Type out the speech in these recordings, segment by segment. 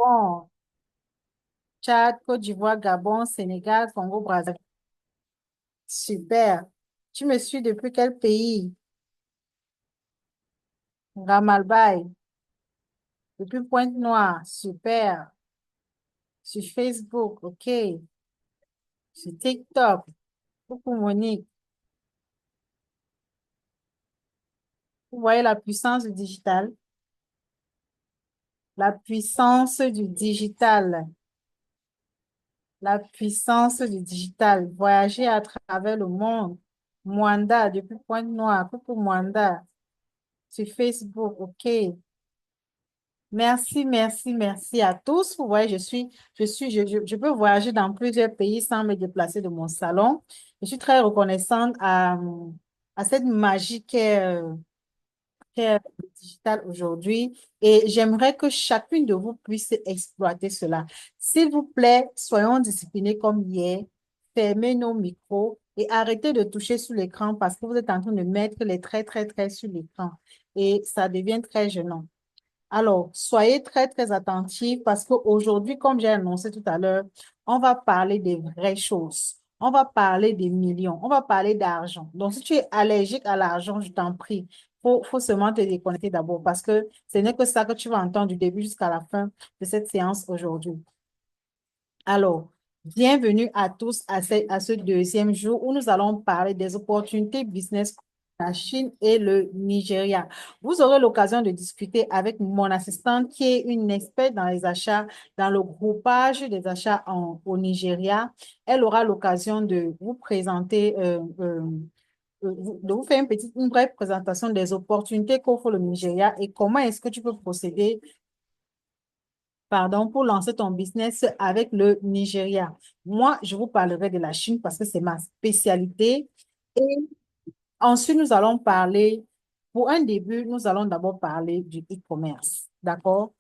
Gabon, Tchad, Côte d'Ivoire, Gabon, Sénégal, Congo, Brazzaville. Super. Tu me suis depuis quel pays? Ramalbaï. Depuis Pointe-Noire. Super. Sur Facebook. OK. Sur TikTok. Coucou Monique. Vous voyez la puissance du digital? La puissance du digital. La puissance du digital. Voyager à travers le monde. Mwanda, depuis Pointe-Noire. Coucou Mwanda. Sur Facebook. OK. Merci, merci, merci à tous. Vous voyez, je peux voyager dans plusieurs pays sans me déplacer de mon salon. Je suis très reconnaissante à cette magie qu'est le digital aujourd'hui et j'aimerais que chacune de vous puisse exploiter cela. S'il vous plaît, soyons disciplinés comme hier, fermez nos micros et arrêtez de toucher sur l'écran parce que vous êtes en train de mettre les traits très, très sur l'écran et ça devient très gênant. Alors, soyez très, très attentifs parce qu'aujourd'hui, comme j'ai annoncé tout à l'heure, on va parler des vraies choses. On va parler des millions. On va parler d'argent. Donc, si tu es allergique à l'argent, je t'en prie, faut seulement te déconnecter d'abord parce que ce n'est que ça que tu vas entendre du début jusqu'à la fin de cette séance aujourd'hui. Alors, bienvenue à tous à ce deuxième jour où nous allons parler des opportunités business la Chine et le Nigeria. Vous aurez l'occasion de discuter avec mon assistante qui est une experte dans les achats, dans le groupage des achats au Nigeria. Elle aura l'occasion de vous présenter, de vous faire une brève présentation des opportunités qu'offre le Nigeria et comment est-ce que tu peux procéder pardon, pour lancer ton business avec le Nigeria. Moi, je vous parlerai de la Chine parce que c'est ma spécialité. Et ensuite, nous allons parler, pour un début, nous allons d'abord parler du e-commerce. D'accord?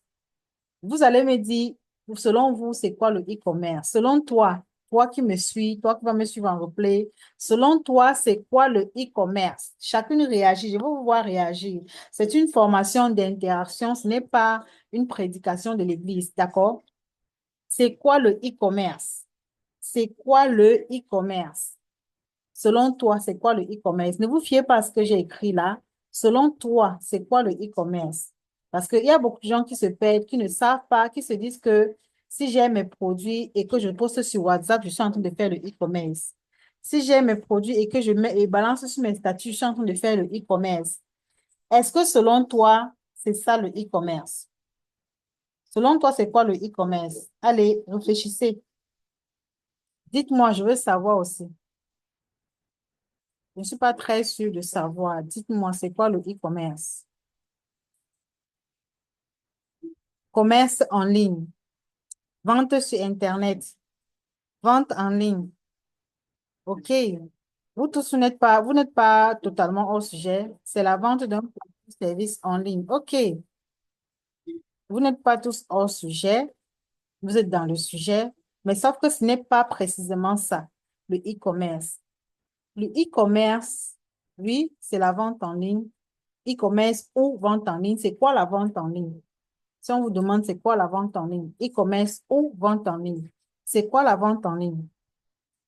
Vous allez me dire, selon vous, c'est quoi le e-commerce? Selon toi, toi qui me suis, toi qui vas me suivre en replay, selon toi, c'est quoi le e-commerce? Chacune réagit, je veux vous voir réagir. C'est une formation d'interaction, ce n'est pas une prédication de l'Église, d'accord? C'est quoi le e-commerce? C'est quoi le e-commerce? Selon toi, c'est quoi le e-commerce? Ne vous fiez pas à ce que j'ai écrit là. Selon toi, c'est quoi le e-commerce? Parce qu'il y a beaucoup de gens qui se perdent, qui ne savent pas, qui se disent que si j'ai mes produits et que je poste sur WhatsApp, je suis en train de faire le e-commerce. Si j'ai mes produits et que je mets et balance sur mes statuts, je suis en train de faire le e-commerce. Est-ce que selon toi, c'est ça le e-commerce? Selon toi, c'est quoi le e-commerce? Allez, réfléchissez. Dites-moi, je veux savoir aussi. Je ne suis pas très sûre de savoir. Dites-moi, c'est quoi le e-commerce? Commerce en ligne, vente sur Internet, vente en ligne. OK. Vous tous, vous n'êtes pas totalement hors sujet. C'est la vente d'un produit ou service en ligne. OK. Vous n'êtes pas tous hors sujet. Vous êtes dans le sujet. Mais sauf que ce n'est pas précisément ça, le e-commerce. Le e-commerce, oui, c'est la vente en ligne. E-commerce ou vente en ligne, c'est quoi la vente en ligne? Si on vous demande c'est quoi la vente en ligne, e-commerce ou vente en ligne, c'est quoi la vente en ligne?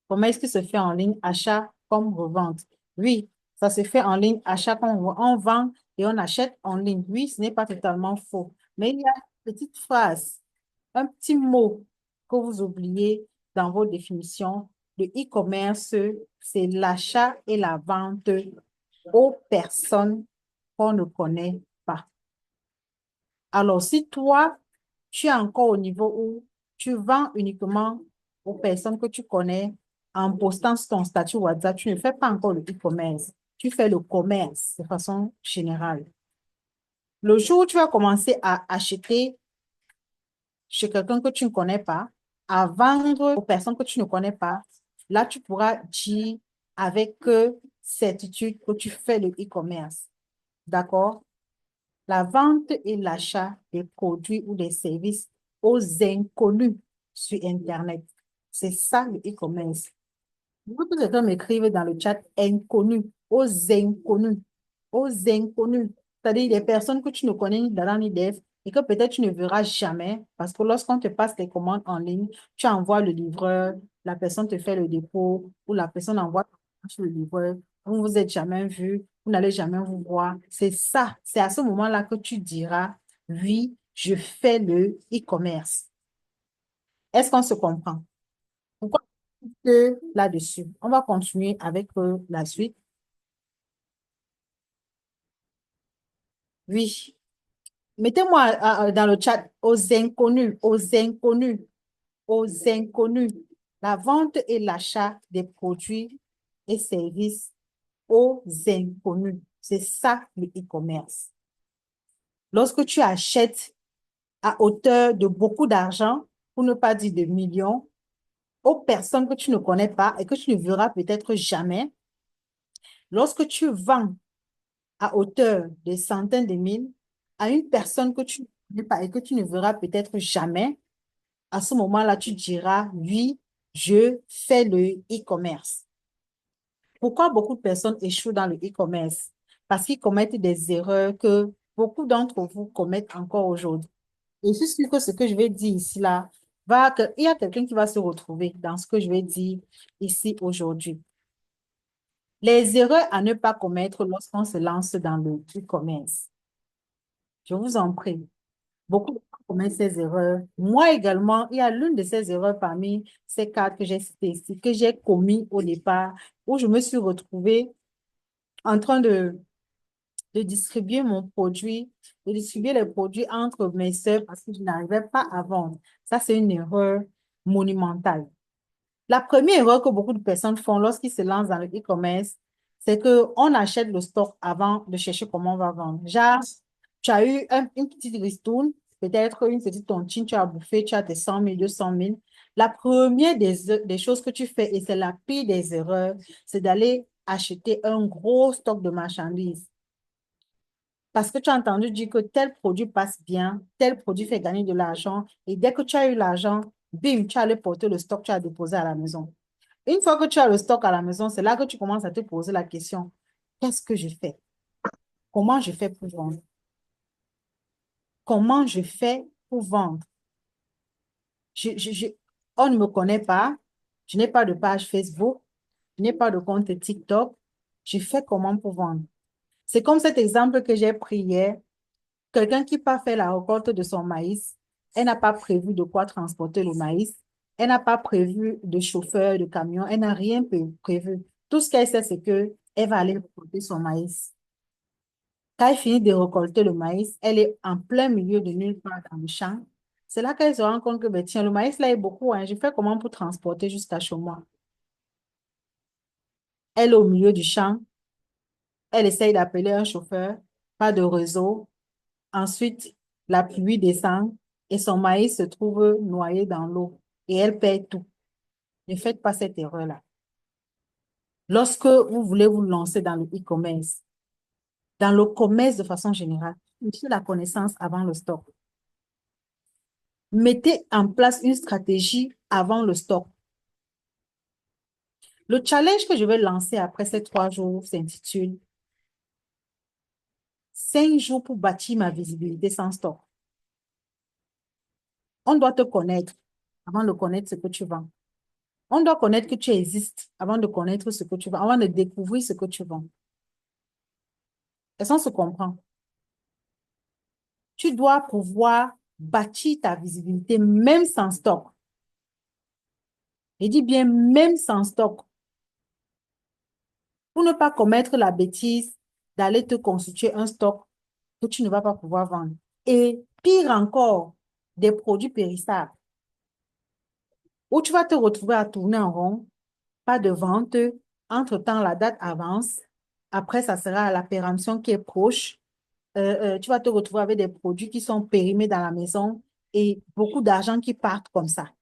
Comment est-ce que se fait en ligne, achat comme revente? Oui, ça se fait en ligne, achat comme on vend et on achète en ligne. Oui, ce n'est pas totalement faux. Mais il y a une petite phrase, un petit mot que vous oubliez dans vos définitions. Le e-commerce, c'est l'achat et la vente aux personnes qu'on ne connaît pas. Alors, si toi, tu es encore au niveau où tu vends uniquement aux personnes que tu connais en postant sur ton statut WhatsApp, tu ne fais pas encore le e-commerce. Tu fais le commerce de façon générale. Le jour où tu vas commencer à acheter chez quelqu'un que tu ne connais pas, à vendre aux personnes que tu ne connais pas, là, tu pourras dire avec certitude que tu fais le e-commerce. D'accord? La vente et l'achat des produits ou des services aux inconnus sur Internet. C'est ça le e-commerce. Beaucoup de gens m'écrivent dans le chat inconnus, aux inconnus, aux inconnus. C'est-à-dire des personnes que tu ne connais ni d'Adam ni d'Ève, et que peut-être tu ne verras jamais parce que lorsqu'on te passe les commandes en ligne, tu envoies le livreur, la personne te fait le dépôt ou la personne envoie le livreur, vous ne vous êtes jamais vu, vous n'allez jamais vous voir. C'est ça, c'est à ce moment-là que tu diras, oui, je fais le e-commerce. Est-ce qu'on se comprend? Pourquoi là-dessus? On va continuer avec la suite. Oui. Mettez-moi dans le chat aux inconnus, aux inconnus, aux inconnus. La vente et l'achat des produits et services aux inconnus. C'est ça le e-commerce. Lorsque tu achètes à hauteur de beaucoup d'argent, pour ne pas dire de millions, aux personnes que tu ne connais pas et que tu ne verras peut-être jamais, lorsque tu vends à hauteur de centaines de mille à une personne que tu ne connais pas et que tu ne verras peut-être jamais, à ce moment-là, tu diras, oui, je fais le e-commerce. Pourquoi beaucoup de personnes échouent dans le e-commerce? Parce qu'ils commettent des erreurs que beaucoup d'entre vous commettent encore aujourd'hui. Et je suis sûre que ce que je vais dire ici, là, il y a quelqu'un qui va se retrouver dans ce que je vais dire ici aujourd'hui. Les erreurs à ne pas commettre lorsqu'on se lance dans le e-commerce. Je vous en prie. Beaucoup de gens commettent ces erreurs. Moi également, il y a l'une de ces erreurs parmi ces quatre que j'ai citées ici, que j'ai commis au départ, où je me suis retrouvée en train de distribuer mon produit, de distribuer les produits entre mes sœurs parce que je n'arrivais pas à vendre. Ça, c'est une erreur monumentale. La première erreur que beaucoup de personnes font lorsqu'ils se lancent dans le e-commerce, c'est qu'on achète le stock avant de chercher comment on va vendre. Genre, tu as eu une petite ristourne, peut-être une petite tontine, tu as bouffé, tu as tes 100 000, 200 000. La première des choses que tu fais, et c'est la pire des erreurs, c'est d'aller acheter un gros stock de marchandises. Parce que tu as entendu dire que tel produit passe bien, tel produit fait gagner de l'argent, et dès que tu as eu l'argent, bim, tu as allé porter le stock, tu as déposé à la maison. Une fois que tu as le stock à la maison, c'est là que tu commences à te poser la question, qu'est-ce que je fais? Comment je fais pour vendre? Comment je fais pour vendre? Je, je, je- on ne me connaît pas, je n'ai pas de page Facebook, je n'ai pas de compte TikTok, je fais comment pour vendre? C'est comme cet exemple que j'ai pris hier. Quelqu'un qui part faire la récolte de son maïs, elle n'a pas prévu de quoi transporter le maïs, elle n'a pas prévu de chauffeur, de camion, elle n'a rien prévu. Tout ce qu'elle sait, c'est que elle va aller récolter son maïs. Quand elle finit de récolter le maïs, elle est en plein milieu de nulle part dans le champ. C'est là qu'elle se rend compte que, ben, tiens, le maïs là est beaucoup, hein. Je fais comment pour transporter jusqu'à chez moi? Elle est au milieu du champ, elle essaye d'appeler un chauffeur, pas de réseau. Ensuite, la pluie descend et son maïs se trouve noyé dans l'eau et elle perd tout. Ne faites pas cette erreur-là. Lorsque vous voulez vous lancer dans le e-commerce, dans le commerce de façon générale, cherchez la connaissance avant le stock. Mettez en place une stratégie avant le stock. Le challenge que je vais lancer après ces 3 jours s'intitule 5 jours pour bâtir ma visibilité sans stock. On doit te connaître avant de connaître ce que tu vends. On doit connaître que tu existes avant de connaître ce que tu vends, avant de découvrir ce que tu vends. Est-ce qu'on se comprend? Tu dois pouvoir bâtir ta visibilité même sans stock. Je dis bien même sans stock. Pour ne pas commettre la bêtise d'aller te constituer un stock que tu ne vas pas pouvoir vendre. Et pire encore, des produits périssables où tu vas te retrouver à tourner en rond, pas de vente. Entre-temps, la date avance. Après, ça sera la péremption qui est proche. Tu vas te retrouver avec des produits qui sont périmés dans la maison et beaucoup d'argent qui partent comme ça.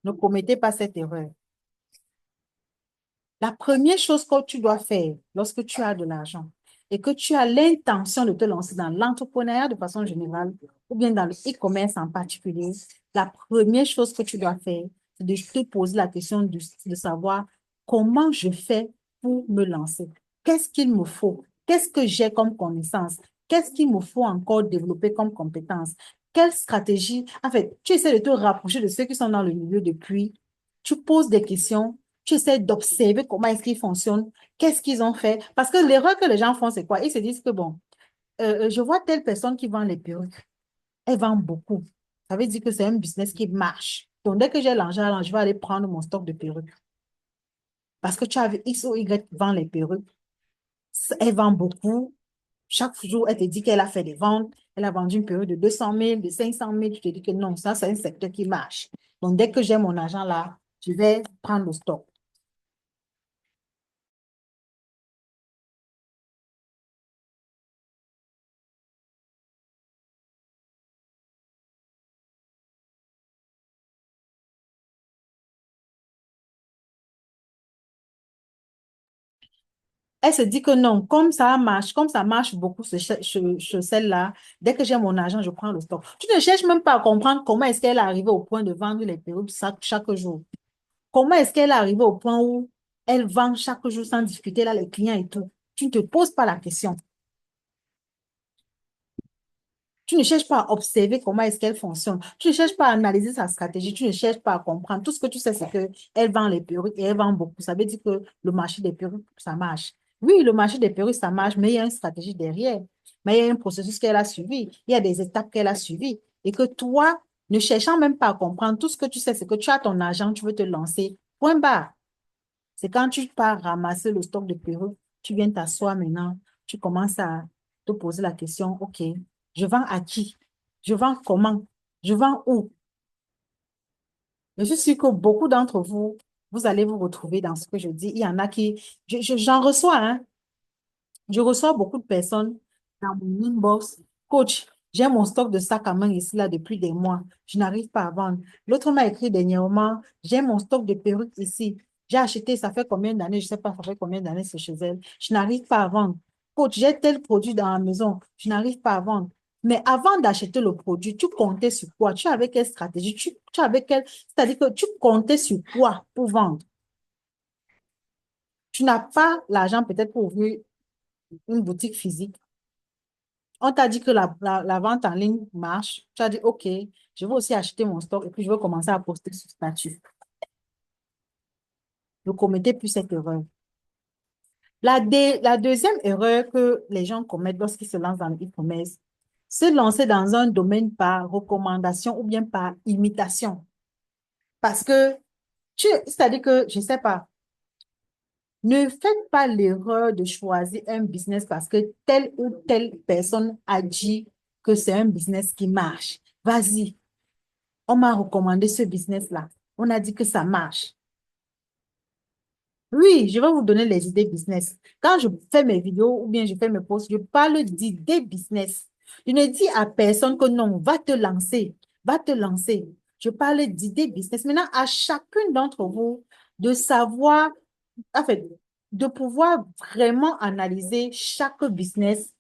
Ne commettez pas cette erreur. La première chose que tu dois faire lorsque tu as de l'argent et que tu as l'intention de te lancer dans l'entrepreneuriat de façon générale ou bien dans le e-commerce en particulier, la première chose que tu dois faire, c'est de te poser la question de savoir comment je fais pour me lancer. Qu'est-ce qu'il me faut? Qu'est-ce que j'ai comme connaissance? Qu'est-ce qu'il me faut encore développer comme compétence? Quelle stratégie? En fait, tu essaies de te rapprocher de ceux qui sont dans le milieu depuis. Tu poses des questions. Tu essaies d'observer comment est-ce qu'ils fonctionnent. Qu'est-ce qu'ils ont fait? Parce que l'erreur que les gens font, c'est quoi? Ils se disent que, bon, je vois telle personne qui vend les perruques. Elle vend beaucoup. Ça veut dire que c'est un business qui marche. Donc, dès que j'ai l'argent, je vais aller prendre mon stock de perruques. Parce que tu as vu X ou Y qui vend les perruques. Elle vend beaucoup. Chaque jour, elle te dit qu'elle a fait des ventes. Elle a vendu une perruque de 200 000, de 500 000. Tu te dis que non, ça, c'est un secteur qui marche. Donc, dès que j'ai mon argent là, je vais prendre le stock. Elle se dit que non, comme ça marche beaucoup celle-là, dès que j'ai mon argent, je prends le stock. Tu ne cherches même pas à comprendre comment est-ce qu'elle est arrivée au point de vendre les perruques chaque jour. Comment est-ce qu'elle est arrivée au point où elle vend chaque jour sans discuter là, les clients et tout? Tu ne te poses pas la question. Tu ne cherches pas à observer comment est-ce qu'elle fonctionne. Tu ne cherches pas à analyser sa stratégie. Tu ne cherches pas à comprendre. Tout ce que tu sais, c'est qu'elle vend les perruques et elle vend beaucoup. Ça veut dire que le marché des perruques, ça marche. Oui, le marché des perruques, ça marche, mais il y a une stratégie derrière. Mais il y a un processus qu'elle a suivi. Il y a des étapes qu'elle a suivies. Et que toi, ne cherchant même pas à comprendre, tout ce que tu sais, c'est que tu as ton argent, tu veux te lancer. Point barre. C'est quand tu pars ramasser le stock de perruques, tu viens t'asseoir maintenant, tu commences à te poser la question, OK, je vends à qui? Je vends comment? Je vends où? Je suis sûre que beaucoup d'entre vous, vous allez vous retrouver dans ce que je dis. Il y en a qui, j'en reçois, hein. Je reçois beaucoup de personnes dans mon inbox. Coach, j'ai mon stock de sacs à main ici là depuis des mois. Je n'arrive pas à vendre. L'autre m'a écrit dernièrement, j'ai mon stock de perruques ici. J'ai acheté, ça fait combien d'années? Je ne sais pas, ça fait combien d'années c'est chez elle. Je n'arrive pas à vendre. Coach, j'ai tel produit dans la maison. Je n'arrive pas à vendre. Mais avant d'acheter le produit, tu comptais sur quoi? Tu avais quelle stratégie? Tu avais quelle... C'est-à-dire que tu comptais sur quoi pour vendre? Tu n'as pas l'argent peut-être pour ouvrir une boutique physique. On t'a dit que la vente en ligne marche. Tu as dit, OK, je vais aussi acheter mon stock et puis je vais commencer à poster sur statut. Ne commettez plus cette erreur. La deuxième erreur que les gens commettent lorsqu'ils se lancent dans le e-commerce, c'est lancer dans un domaine par recommandation ou bien par imitation. Parce que, c'est-à-dire que, je ne sais pas, ne faites pas l'erreur de choisir un business parce que telle ou telle personne a dit que c'est un business qui marche. Vas-y, on m'a recommandé ce business-là. On a dit que ça marche. Oui, je vais vous donner les idées business. Quand je fais mes vidéos ou bien je fais mes posts, je parle d'idées business. Je ne dis à personne que non, va te lancer, va te lancer. Je parle d'idées business. Maintenant, à chacune d'entre vous de savoir, en fait, de pouvoir vraiment analyser chaque business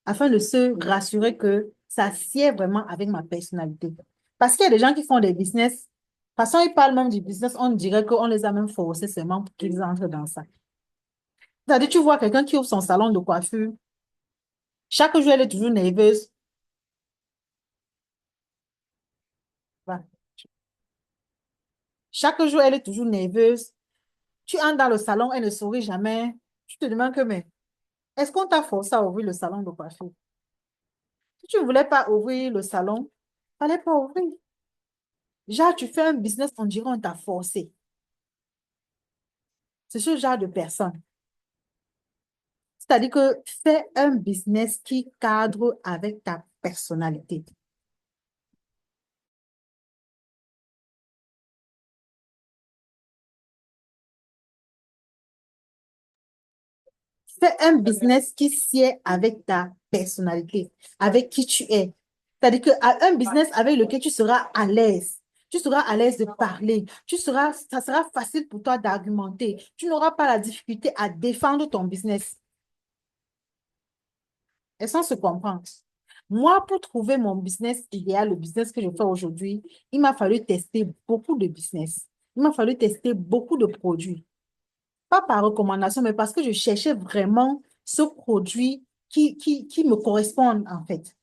afin de se rassurer que ça sied vraiment avec ma personnalité. Parce qu'il y a des gens qui font des business, de toute façon, ils parlent même du business, on dirait qu'on les a même forcés seulement pour qu'ils entrent dans ça. C'est-à-dire, tu vois quelqu'un qui ouvre son salon de coiffure, chaque jour, elle est toujours nerveuse. Voilà. Chaque jour, elle est toujours nerveuse. Tu entres dans le salon, elle ne sourit jamais. Tu te demandes que, mais est-ce qu'on t'a forcé à ouvrir le salon de coiffure? Si tu ne voulais pas ouvrir le salon, il fallait pas ouvrir. Genre, tu fais un business, on dirait on t'a forcé. C'est ce genre de personne. C'est-à-dire que fais un business qui cadre avec ta personnalité. Fais un business qui sied avec ta personnalité, avec qui tu es. C'est-à-dire que un business avec lequel tu seras à l'aise. Tu seras à l'aise de parler. Ça sera facile pour toi d'argumenter. Tu n'auras pas la difficulté à défendre ton business. Et sans se comprendre. Moi, pour trouver mon business idéal, le business que je fais aujourd'hui, il m'a fallu tester beaucoup de business. Il m'a fallu tester beaucoup de produits. Pas par recommandation, mais parce que je cherchais vraiment ce produit qui me correspond en fait.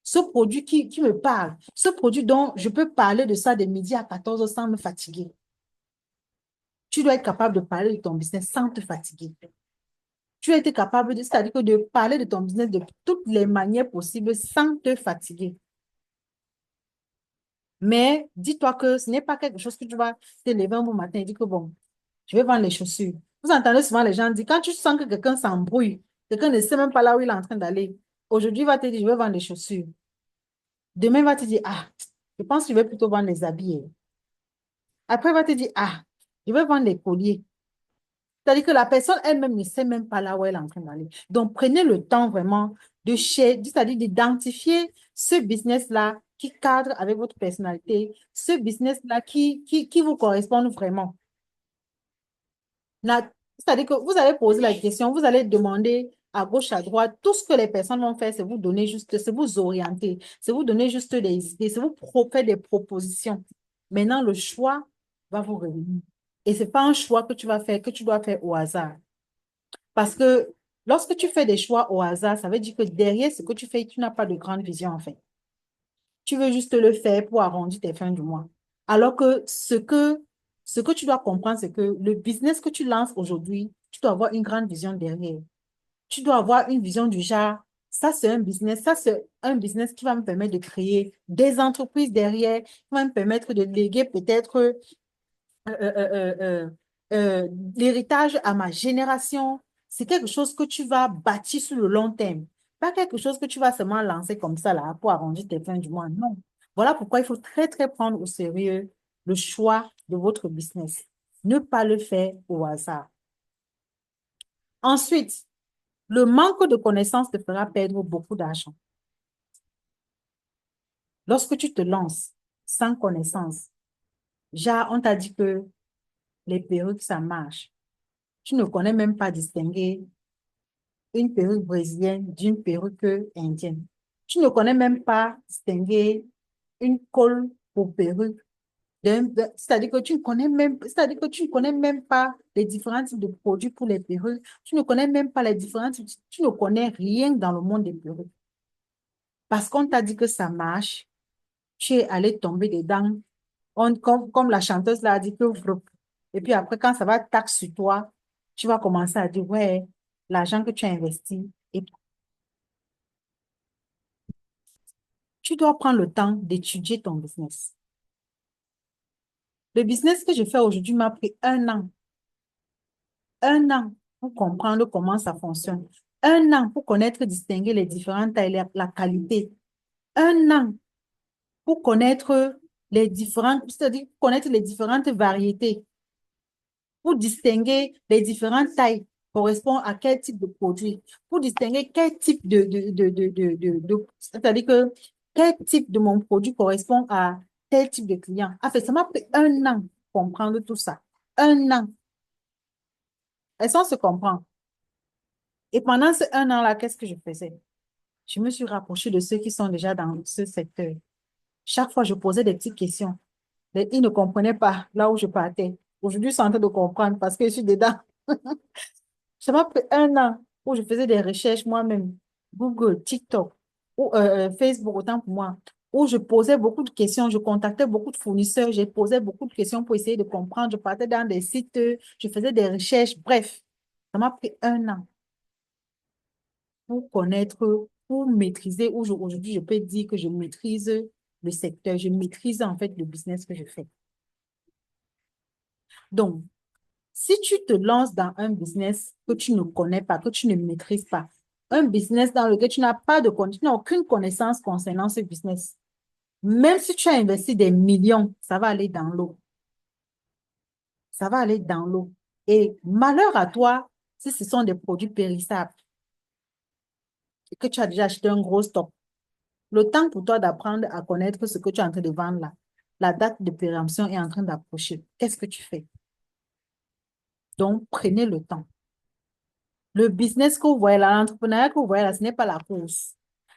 Ce produit qui me parle. Ce produit dont je peux parler de ça de midi à 14 heures sans me fatiguer. Tu dois être capable de parler de ton business sans te fatiguer. Tu dois être capable de, c'est-à-dire que de parler de ton business de toutes les manières possibles sans te fatiguer. Mais dis-toi que ce n'est pas quelque chose que tu vas te lever un bon matin et dire que bon, je vais vendre les chaussures. Vous entendez souvent les gens dire, quand tu sens que quelqu'un s'embrouille, quelqu'un ne sait même pas là où il est en train d'aller, aujourd'hui, il va te dire, je vais vendre les chaussures. Demain, il va te dire, ah, je pense que je vais plutôt vendre les habits. Après, il va te dire, ah, je vais vendre les colliers. C'est-à-dire que la personne elle-même ne sait même pas là où elle est en train d'aller. Donc, prenez le temps vraiment de c'est-à-dire d'identifier ce business-là qui cadre avec votre personnalité, ce business-là qui vous correspond vraiment. C'est-à-dire que vous allez poser la question, vous allez demander à gauche, à droite, tout ce que les personnes vont faire, c'est vous donner juste, c'est vous orienter, c'est vous donner juste des idées, c'est vous faire des propositions. Maintenant, le choix va vous revenir. Et ce n'est pas un choix que tu vas faire, que tu dois faire au hasard. Parce que lorsque tu fais des choix au hasard, ça veut dire que derrière ce que tu fais, tu n'as pas de grande vision en fait. Tu veux juste le faire pour arrondir tes fins du mois. Alors que ce que tu dois comprendre, c'est que le business que tu lances aujourd'hui, tu dois avoir une grande vision derrière. Tu dois avoir une vision du genre, ça c'est un business qui va me permettre de créer des entreprises derrière, qui va me permettre de léguer peut-être euh, euh, euh, euh, l'héritage à ma génération. C'est quelque chose que tu vas bâtir sur le long terme. Pas quelque chose que tu vas seulement lancer comme ça là pour arrondir tes fins du mois. Non. Voilà pourquoi il faut très, très prendre au sérieux le choix de votre business. Ne pas le faire au hasard. Ensuite, le manque de connaissances te fera perdre beaucoup d'argent. Lorsque tu te lances sans connaissance, genre, on t'a dit que les perruques, ça marche. Tu ne connais même pas distinguer une perruque brésilienne d'une perruque indienne. Tu ne connais même pas distinguer une colle pour perruque. C'est-à-dire que c'est-à-dire que tu ne connais même pas les différents types de produits pour les perruques. Tu ne connais même pas les différents types, tu ne connais rien dans le monde des perruques. Parce qu'on t'a dit que ça marche, tu es allé tomber dedans. Comme la chanteuse l'a dit, que et puis après, quand ça va taxer sur toi, tu vas commencer à dire, ouais, l'argent que tu as investi. Et tu dois prendre le temps d'étudier ton business. Le business que je fais aujourd'hui m'a pris 1 an. 1 an pour comprendre comment ça fonctionne. 1 an pour connaître, distinguer les différentes tailles, la qualité. 1 an pour connaître les différentes, c'est-à-dire connaître les différentes variétés, pour distinguer les différentes tailles correspond à quel type de produit, pour distinguer quel type c'est-à-dire que quel type de mon produit correspond à tel type de client. En fait, ça m'a pris 1 an pour comprendre tout ça. 1 an. Est-ce qu'on se comprend? Et pendant ce 1 an-là, qu'est-ce que je faisais? Je me suis rapprochée de ceux qui sont déjà dans ce secteur. Chaque fois, je posais des petites questions. Ils ne comprenaient pas là où je partais. Aujourd'hui, ils sont en train de comprendre parce que je suis dedans. Ça m'a pris 1 an où je faisais des recherches moi-même. Google, TikTok, ou Facebook, autant pour moi. Où je posais beaucoup de questions, je contactais beaucoup de fournisseurs, je posais beaucoup de questions pour essayer de comprendre. Je partais dans des sites, je faisais des recherches. Bref, ça m'a pris 1 an pour connaître, pour maîtriser. Aujourd'hui, je peux dire que je maîtrise le secteur, je maîtrise en fait le business que je fais. Donc, si tu te lances dans un business que tu ne connais pas, que tu ne maîtrises pas, un business dans lequel tu n'as aucune connaissance concernant ce business, même si tu as investi des millions, ça va aller dans l'eau. Ça va aller dans l'eau. Et malheur à toi si ce sont des produits périssables et que tu as déjà acheté un gros stock. Le temps pour toi d'apprendre à connaître ce que tu es en train de vendre là, la date de péremption est en train d'approcher. Qu'est-ce que tu fais? Donc, prenez le temps. Le business que vous voyez là, l'entrepreneuriat que vous voyez là, ce n'est pas la course.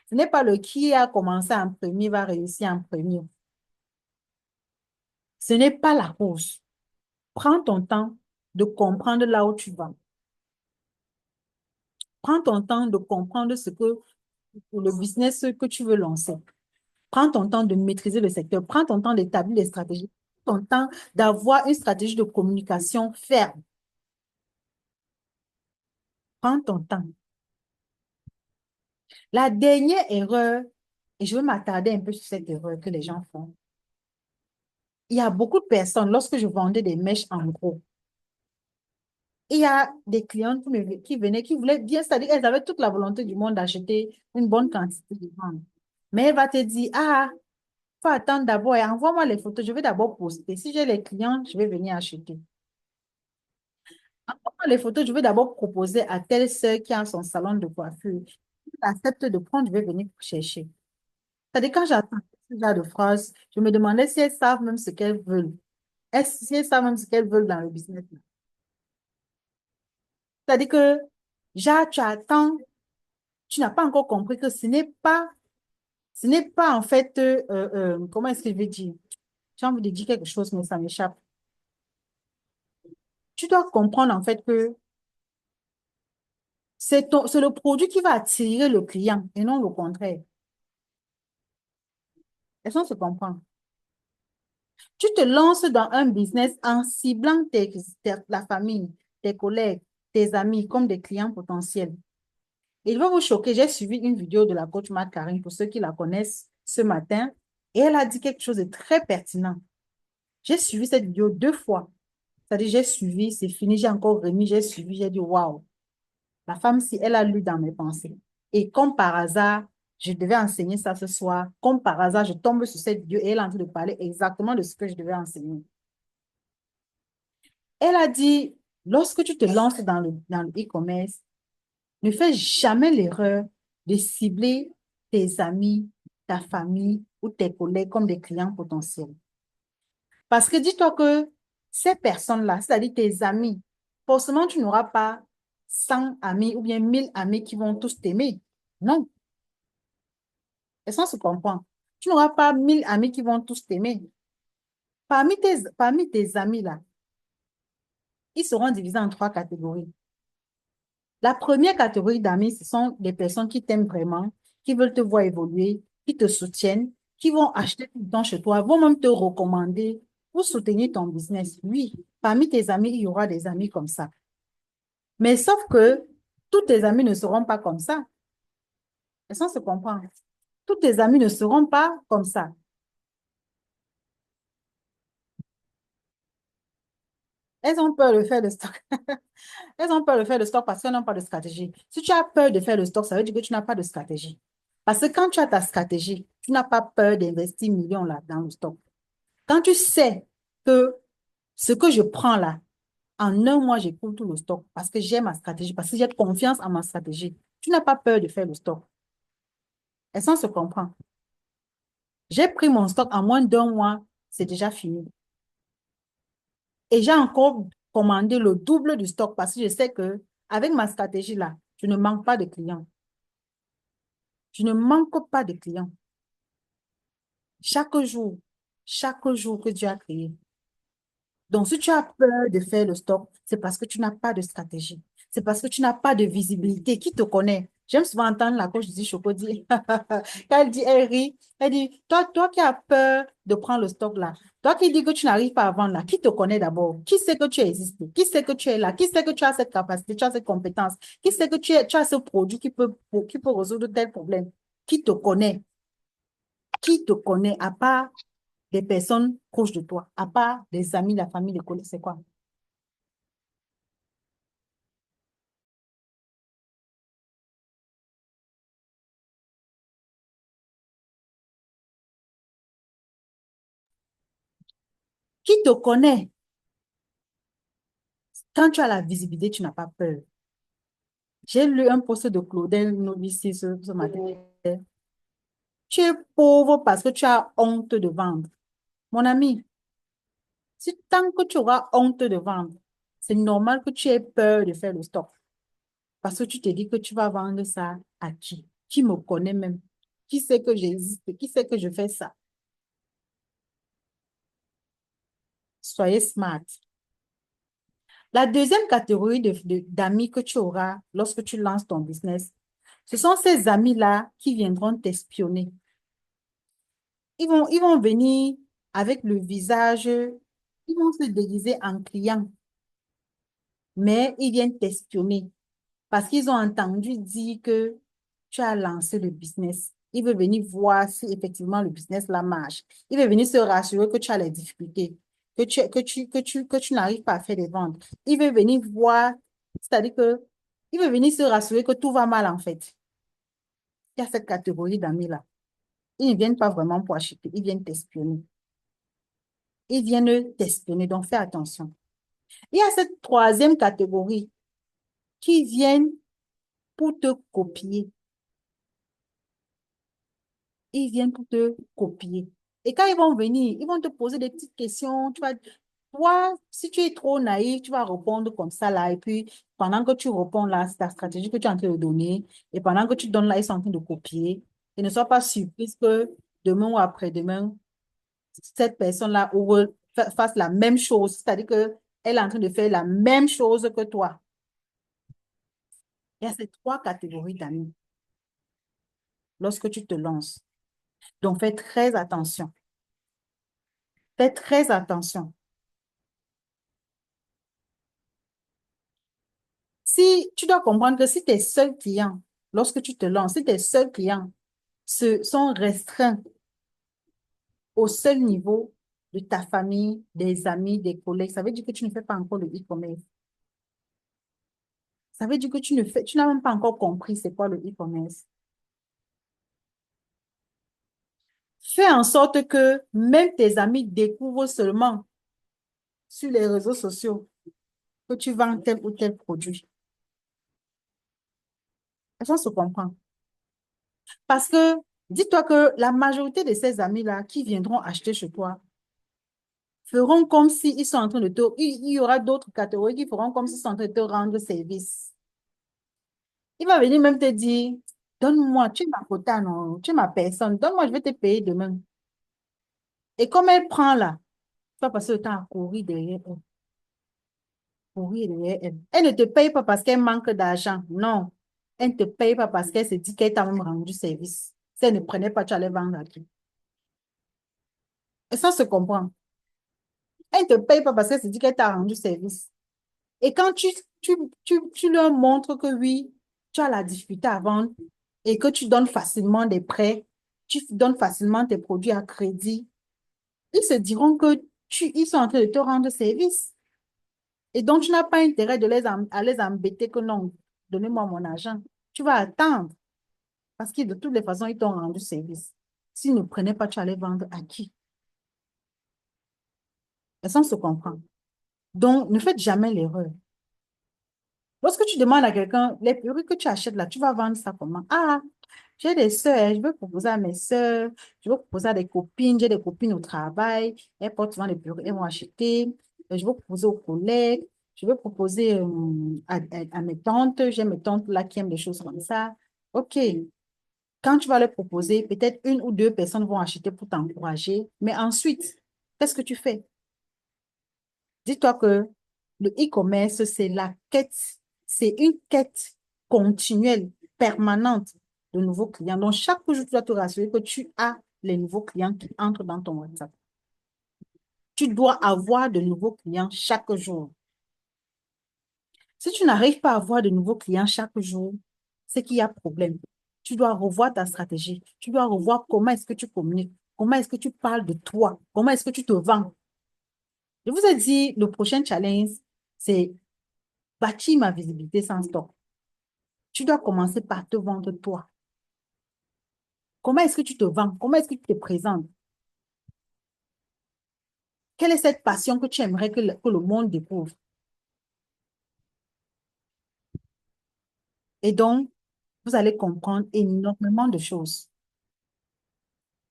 Ce n'est pas le qui a commencé en premier va réussir en premier. Ce n'est pas la course. Prends ton temps de comprendre là où tu vas. Prends ton temps de comprendre ce que le business que tu veux lancer. Prends ton temps de maîtriser le secteur. Prends ton temps d'établir des stratégies. Prends ton temps d'avoir une stratégie de communication ferme. Prends ton temps. La dernière erreur, et je veux m'attarder un peu sur cette erreur que les gens font. Il y a beaucoup de personnes, lorsque je vendais des mèches en gros, il y a des clientes qui venaient, qui voulaient bien, c'est-à-dire qu'elles avaient toute la volonté du monde d'acheter une bonne quantité de ventes. Mais elle va te dire, ah, faut attendre d'abord et envoie-moi les photos, je vais d'abord poster. Si j'ai les clients, je vais venir acheter. Envoie-moi les photos, je vais d'abord proposer à telle sœur qui a son salon de coiffure. Si elle accepte de prendre, je vais venir chercher. C'est-à-dire, quand j'attends ce genre de phrases, je me demandais si elles savent même ce qu'elles veulent. Si elles savent même ce qu'elles veulent dans le business. C'est-à-dire que, genre, tu attends, tu n'as pas encore compris que ce n'est pas en fait, comment est-ce que je vais dire? J'ai envie de dire quelque chose, mais ça m'échappe. Tu dois comprendre en fait que c'est le produit qui va attirer le client et non le contraire. Est-ce qu'on se comprend? Tu te lances dans un business en ciblant la famille, tes collègues, tes amis comme des clients potentiels. Il va vous choquer. J'ai suivi une vidéo de la coach Marc Karine pour ceux qui la connaissent ce matin et elle a dit quelque chose de très pertinent. J'ai suivi cette vidéo 2 fois. C'est-à-dire, j'ai suivi, c'est fini, j'ai encore remis, j'ai suivi, j'ai dit waouh. La femme, si elle a lu dans mes pensées. Et comme par hasard, je devais enseigner ça ce soir. Comme par hasard, je tombe sur cette vidéo et elle est en train de parler exactement de ce que je devais enseigner. Elle a dit, lorsque tu te lances dans le e-commerce, ne fais jamais l'erreur de cibler tes amis, ta famille ou tes collègues comme des clients potentiels. Parce que dis-toi que ces personnes-là, c'est-à-dire tes amis, forcément, tu n'auras pas 100 amis ou bien 1000 amis qui vont tous t'aimer. Non, et ça se comprend. Tu n'auras pas 1000 amis qui vont tous t'aimer. Parmi tes amis-là, ils seront divisés en 3 catégories. La première catégorie d'amis, ce sont des personnes qui t'aiment vraiment, qui veulent te voir évoluer, qui te soutiennent, qui vont acheter tout le temps chez toi, vont même te recommander pour soutenir ton business. Oui, parmi tes amis, il y aura des amis comme ça. Mais sauf que tous tes amis ne seront pas comme ça. Et ça se comprend. Tous tes amis ne seront pas comme ça. Elles ont peur de faire le stock. Elles ont peur de faire le stock parce qu'elles n'ont pas de stratégie. Si tu as peur de faire le stock, ça veut dire que tu n'as pas de stratégie. Parce que quand tu as ta stratégie, tu n'as pas peur d'investir millions là dans le stock. Quand tu sais que ce que je prends là, en un mois, j'écoule tout le stock parce que j'ai ma stratégie, parce que j'ai confiance en ma stratégie. Tu n'as pas peur de faire le stock. Et ça, on se comprend. J'ai pris mon stock en moins d'un mois, c'est déjà fini. Et j'ai encore commandé le double du stock parce que je sais que avec ma stratégie là, je ne manque pas de clients. Je ne manque pas de clients. Chaque jour, chaque jour que Dieu a créé. Donc, si tu as peur de faire le stock, c'est parce que tu n'as pas de stratégie. C'est parce que tu n'as pas de visibilité. Qui te connaît? J'aime souvent entendre la coach du Choco dire, quand elle dit, elle rit, elle dit, toi qui as peur de prendre le stock là, toi qui dis que tu n'arrives pas à vendre là, qui te connaît d'abord? Qui sait que tu existes? Qui sait que tu es là? Qui sait que tu as cette capacité, tu as cette compétence? Qui sait que tu as ce produit qui peut résoudre tel problème? Qui te connaît? Qui te connaît à part des personnes proches de toi, à part des amis, la famille, les collègues, c'est quoi? Qui te connaît? Quand tu as la visibilité, tu n'as pas peur. J'ai lu un post de Claudel Novici ce matin. Tu es pauvre parce que tu as honte de vendre. Mon ami, si tant que tu auras honte de vendre, c'est normal que tu aies peur de faire le stock. Parce que tu te dis que tu vas vendre ça à qui? Qui me connaît même? Qui sait que j'existe? Qui sait que je fais ça? Soyez smart. La deuxième catégorie d'amis que tu auras lorsque tu lances ton business, ce sont ces amis-là qui viendront t'espionner. Ils vont venir avec le visage, ils vont se déguiser en client, mais ils viennent t'espionner parce qu'ils ont entendu dire que tu as lancé le business. Ils veulent venir voir si effectivement le business là marche. Ils veulent venir se rassurer que tu as les difficultés, que tu n'arrives pas à faire des ventes. Ils veulent venir voir, c'est-à-dire que ils veulent venir se rassurer que tout va mal en fait. Il y a cette catégorie d'amis-là. Ils ne viennent pas vraiment pour acheter, ils viennent t'espionner. Ils viennent t'espionner, donc fais attention. Il y a cette troisième catégorie qui viennent pour te copier. Ils viennent pour te copier. Et quand ils vont venir, ils vont te poser des petites questions. Toi, si tu es trop naïf, tu vas répondre comme ça là. Et puis, pendant que tu réponds là, c'est ta stratégie que tu es en train de donner. Et pendant que tu donnes là, ils sont en train de copier. Et ne sois pas surprise que demain ou après-demain, cette personne-là fasse la même chose. C'est-à-dire qu'elle est en train de faire la même chose que toi. Il y a ces trois catégories d'amis lorsque tu te lances. Donc, fais très attention. Fais très attention. Si tu dois comprendre que si tes seuls clients, lorsque tu te lances, si tes seuls clients sont restreints au seul niveau de ta famille, des amis, des collègues, ça veut dire que tu ne fais pas encore le e-commerce. Ça veut dire que tu n'as même pas encore compris c'est quoi le e-commerce. Fais en sorte que même tes amis découvrent seulement sur les réseaux sociaux que tu vends tel ou tel produit. Est-ce qu'on se comprend? Parce que dis-toi que la majorité de ces amis-là qui viendront acheter chez toi feront comme s'ils sont en train de te... Il y aura d'autres catégories qui feront comme s'ils sont en train de te rendre service. Il va venir même te dire, donne-moi, tu es ma quota, non, tu es ma personne, donne-moi, je vais te payer demain. Et comme elle prend là, tu vas passer le temps à courir derrière elle. Courir derrière elle. Elle ne te paye pas parce qu'elle manque d'argent. Non. Elle ne te paye pas parce qu'elle se dit qu'elle t'a même rendu service. Si elle ne prenait pas, tu allais vendre à qui? Et ça se comprend. Elle ne te paye pas parce qu'elle se dit qu'elle t'a rendu service. Et quand tu leur montres que oui, tu as la difficulté à vendre et que tu donnes facilement des prêts, tu donnes facilement tes produits à crédit, ils se diront que ils sont en train de te rendre service. Et donc, tu n'as pas intérêt à les embêter que non, donnez-moi mon argent. Tu vas attendre parce que de toutes les façons, ils t'ont rendu service. S'ils ne prenaient pas, tu allais vendre à qui? Et ça, on se comprend. Donc, ne faites jamais l'erreur. Lorsque tu demandes à quelqu'un, les perruques que tu achètes là, tu vas vendre ça comment? Ah, j'ai des sœurs, je veux proposer à mes sœurs, je veux proposer à des copines, j'ai des copines au travail, elles portent souvent des perruques, elles vont acheter. Je veux proposer aux collègues, je veux proposer à mes tantes, j'ai mes tantes là qui aiment des choses comme ça. OK, quand tu vas les proposer, peut-être une ou deux personnes vont acheter pour t'encourager, mais ensuite, qu'est-ce que tu fais? Dis-toi que le e-commerce, c'est la quête, c'est une quête continuelle, permanente de nouveaux clients. Donc, chaque jour, tu dois te rassurer que tu as les nouveaux clients qui entrent dans ton WhatsApp. Tu dois avoir de nouveaux clients chaque jour. Si tu n'arrives pas à avoir de nouveaux clients chaque jour, c'est qu'il y a problème. Tu dois revoir ta stratégie. Tu dois revoir comment est-ce que tu communiques, comment est-ce que tu parles de toi, comment est-ce que tu te vends. Je vous ai dit, le prochain challenge, c'est bâtir ma visibilité sans stop. Tu dois commencer par te vendre toi. Comment est-ce que tu te vends? Comment est-ce que tu te présentes? Quelle est cette passion que tu aimerais que le monde découvre? Et donc, vous allez comprendre énormément de choses.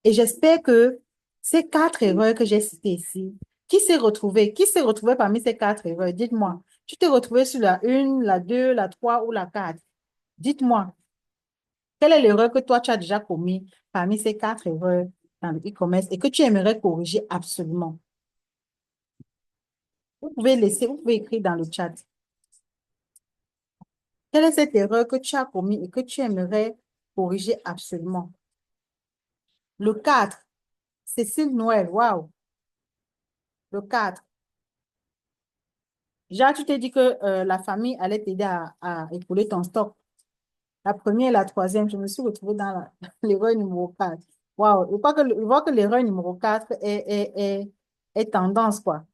Et j'espère que ces quatre erreurs que j'ai citées ici, qui s'est retrouvé parmi ces quatre erreurs? Dites-moi. Tu t'es retrouvé sur la une, la 2, la 3 ou la 4? Dites-moi. Quelle est l'erreur que toi, tu as déjà commis parmi ces quatre erreurs dans le e-commerce et que tu aimerais corriger absolument? Vous pouvez écrire dans le chat. Quelle est cette erreur que tu as commise et que tu aimerais corriger absolument? Le 4, Cécile Noël, waouh. Le 4. Déjà, tu t'es dit que la famille allait t'aider à écouler ton stock. La première et la troisième, je me suis retrouvée dans l'erreur numéro 4. Waouh, je vois que l'erreur numéro 4 est tendance, quoi.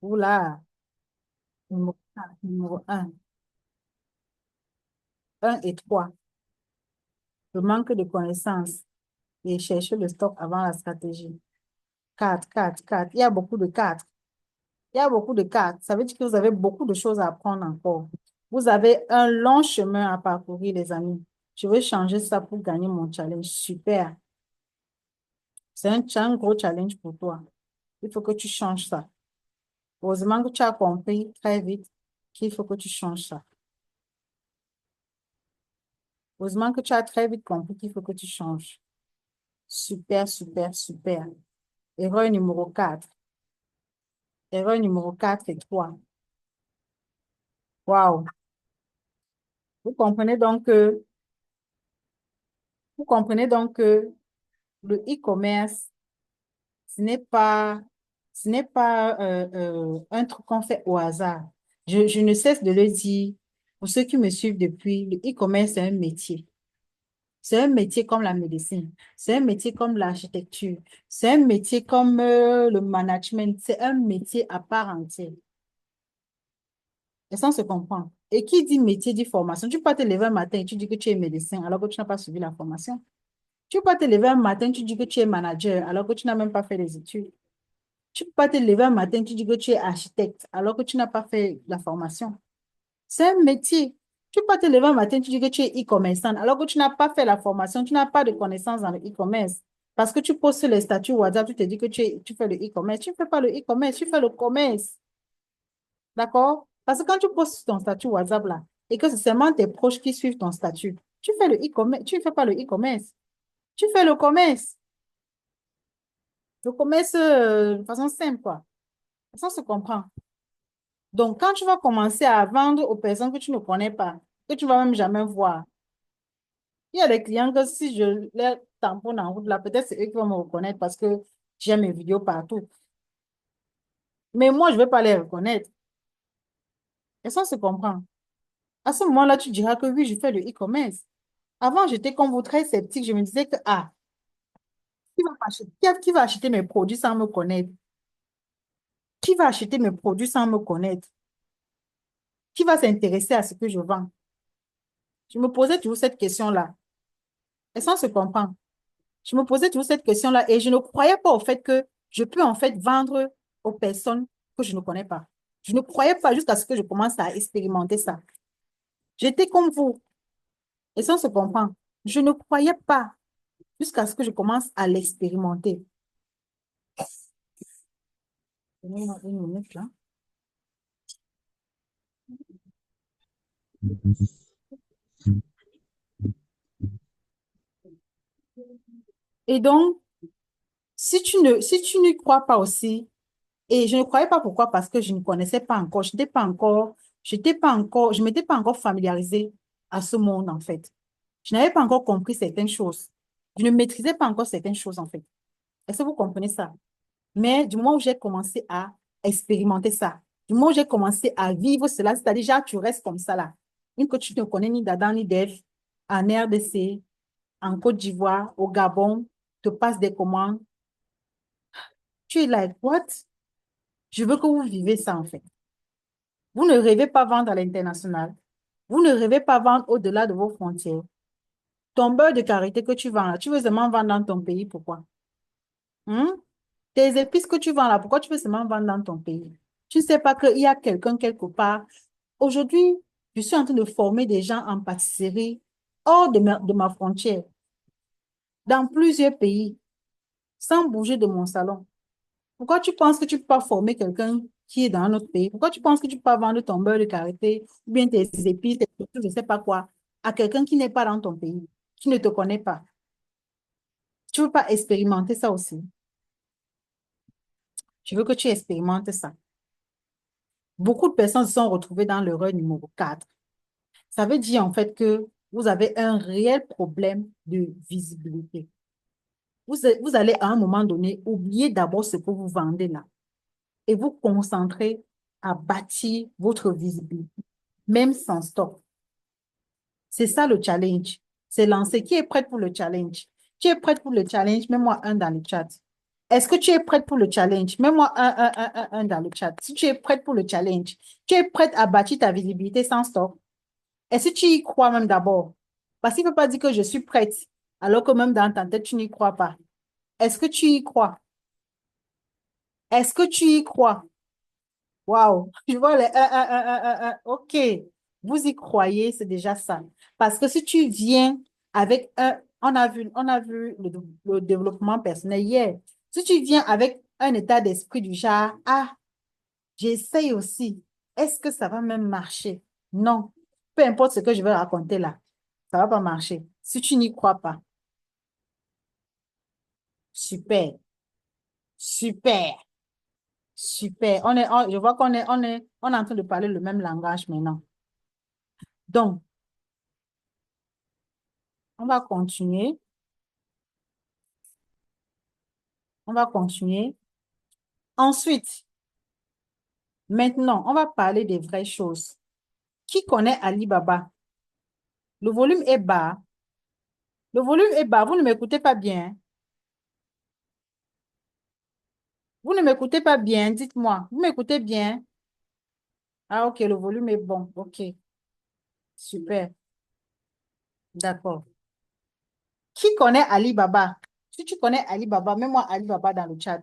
Oula, numéro 4, numéro 1 et 3. Le manque de connaissances et chercher le stock avant la stratégie. 4, 4, 4. Il y a beaucoup de 4. Il y a beaucoup de 4. Ça veut dire que vous avez beaucoup de choses à apprendre encore. Vous avez un long chemin à parcourir, les amis. Je vais changer ça pour gagner mon challenge. Super. C'est un gros challenge pour toi. Il faut que tu changes ça. Heureusement que tu as compris très vite qu'il faut que tu changes ça. Heureusement que tu as très vite compris qu'il faut que tu changes. Super, super, super. Erreur numéro 4. Erreur numéro 4 et 3. Waouh. Vous comprenez donc que, vous comprenez donc que le e-commerce, ce n'est pas un truc qu'on fait au hasard. Je ne cesse de le dire. Pour ceux qui me suivent depuis, le e-commerce, c'est un métier. C'est un métier comme la médecine. C'est un métier comme l'architecture. C'est un métier comme le management. C'est un métier à part entière. Et ça, on se comprend. Et qui dit métier dit formation. Tu peux pas te lever un matin et tu dis que tu es médecin alors que tu n'as pas suivi la formation. Tu peux pas te lever un matin, tu dis que tu es manager alors que tu n'as même pas fait les études. Tu peux pas te lever un matin, tu dis que tu es architecte alors que tu n'as pas fait la formation. C'est un métier. Tu peux pas te lever un matin, tu dis que tu es e-commerçant alors que tu n'as pas fait la formation, tu n'as pas de connaissances dans le e-commerce. Parce que tu postes sur les statuts WhatsApp, tu te dis que tu fais le e-commerce. Tu ne fais pas le e-commerce, tu fais le commerce. D'accord? Parce que quand tu postes sur ton statut WhatsApp là, et que c'est seulement tes proches qui suivent ton statut, tu fais le e-commerce, tu ne fais pas le e-commerce. Tu fais le commerce. Le commerce de façon simple, quoi. Ça se comprend. Donc, quand tu vas commencer à vendre aux personnes que tu ne connais pas, que tu ne vas même jamais voir, il y a des clients que si je les tamponne en route là, peut-être c'est eux qui vont me reconnaître parce que j'ai mes vidéos partout. Mais moi, je ne vais pas les reconnaître. Et ça se comprend. À ce moment-là, tu diras que oui, je fais le e-commerce. Avant, j'étais comme vous très sceptique. Je me disais que, ah, qui va acheter mes produits sans me connaître? Qui va acheter mes produits sans me connaître? Qui va s'intéresser à ce que je vends? Je me posais toujours cette question-là. Et ça se comprend. Je me posais toujours cette question-là et je ne croyais pas au fait que je peux en fait vendre aux personnes que je ne connais pas. Je ne croyais pas jusqu'à ce que je commence à expérimenter ça. J'étais comme vous. Et ça se comprend. Je ne croyais pas jusqu'à ce que je commence à l'expérimenter. Donnez-moi une minute là. Et donc, si tu n'y crois pas aussi, et je ne croyais pas pourquoi, parce que je ne connaissais pas encore, je m'étais pas encore familiarisée à ce monde, en fait. Je n'avais pas encore compris certaines choses. Je ne maîtrisais pas encore certaines choses, en fait. Est-ce que vous comprenez ça? Mais du moment où j'ai commencé à expérimenter ça, du moment où j'ai commencé à vivre cela, c'est-à-dire, déjà, tu restes comme ça, là. Une que tu ne connais ni d'Adam ni d'Ève, en RDC, en Côte d'Ivoire, au Gabon, te passe des commandes. Tu es like, what? Je veux que vous vivez ça, en fait. Vous ne rêvez pas vendre à l'international. Vous ne rêvez pas vendre au-delà de vos frontières. Ton beurre de karité que tu vends là, tu veux seulement vendre dans ton pays, pourquoi? Hmm? Tes épices que tu vends là, pourquoi tu veux seulement vendre dans ton pays? Tu ne sais pas qu'il y a quelqu'un quelque part. Aujourd'hui, je suis en train de former des gens en pâtisserie hors de ma frontière, dans plusieurs pays, sans bouger de mon salon. Pourquoi tu penses que tu ne peux pas former quelqu'un qui est dans un autre pays? Pourquoi tu penses que tu peux pas vendre ton beurre de karité ou bien tes épices, je ne sais pas quoi, à quelqu'un qui n'est pas dans ton pays, qui ne te connaît pas? Tu ne veux pas expérimenter ça aussi? Je veux que tu expérimentes ça. Beaucoup de personnes se sont retrouvées dans l'erreur numéro 4. Ça veut dire en fait que vous avez un réel problème de visibilité. Vous allez à un moment donné oublier d'abord ce que vous vendez là et vous concentrer à bâtir votre visibilité, même sans stock. C'est ça le challenge. C'est lancé. Qui est prêt pour le challenge? Tu es prête pour le challenge? Mets-moi un dans le chat. Est-ce que tu es prête pour le challenge? Mets-moi un dans le chat. Si tu es prête pour le challenge, tu es prête à bâtir ta visibilité sans stock? Est-ce que tu y crois même d'abord? Parce qu'il ne peut pas dire que je suis prête, alors que même dans ta tête, tu n'y crois pas. Est-ce que tu y crois? Est-ce que tu y crois? Waouh, je vois les 1. OK, vous y croyez, c'est déjà ça. Parce que si tu viens avec on a vu le développement personnel hier. Si tu viens avec un état d'esprit du genre, ah, j'essaye aussi, est-ce que ça va même marcher? Non, peu importe ce que je vais raconter là, ça va pas marcher. Si tu n'y crois pas, super, super, super. Je vois on est en train de parler le même langage maintenant. Donc, on va continuer. On va continuer. Ensuite, maintenant, on va parler des vraies choses. Qui connaît Alibaba? Le volume est bas. Le volume est bas. Vous ne m'écoutez pas bien. Vous ne m'écoutez pas bien. Dites-moi. Vous m'écoutez bien? Ah, OK. Le volume est bon. OK. Super. D'accord. Qui connaît Alibaba? Si tu connais Alibaba, mets-moi Alibaba dans le chat.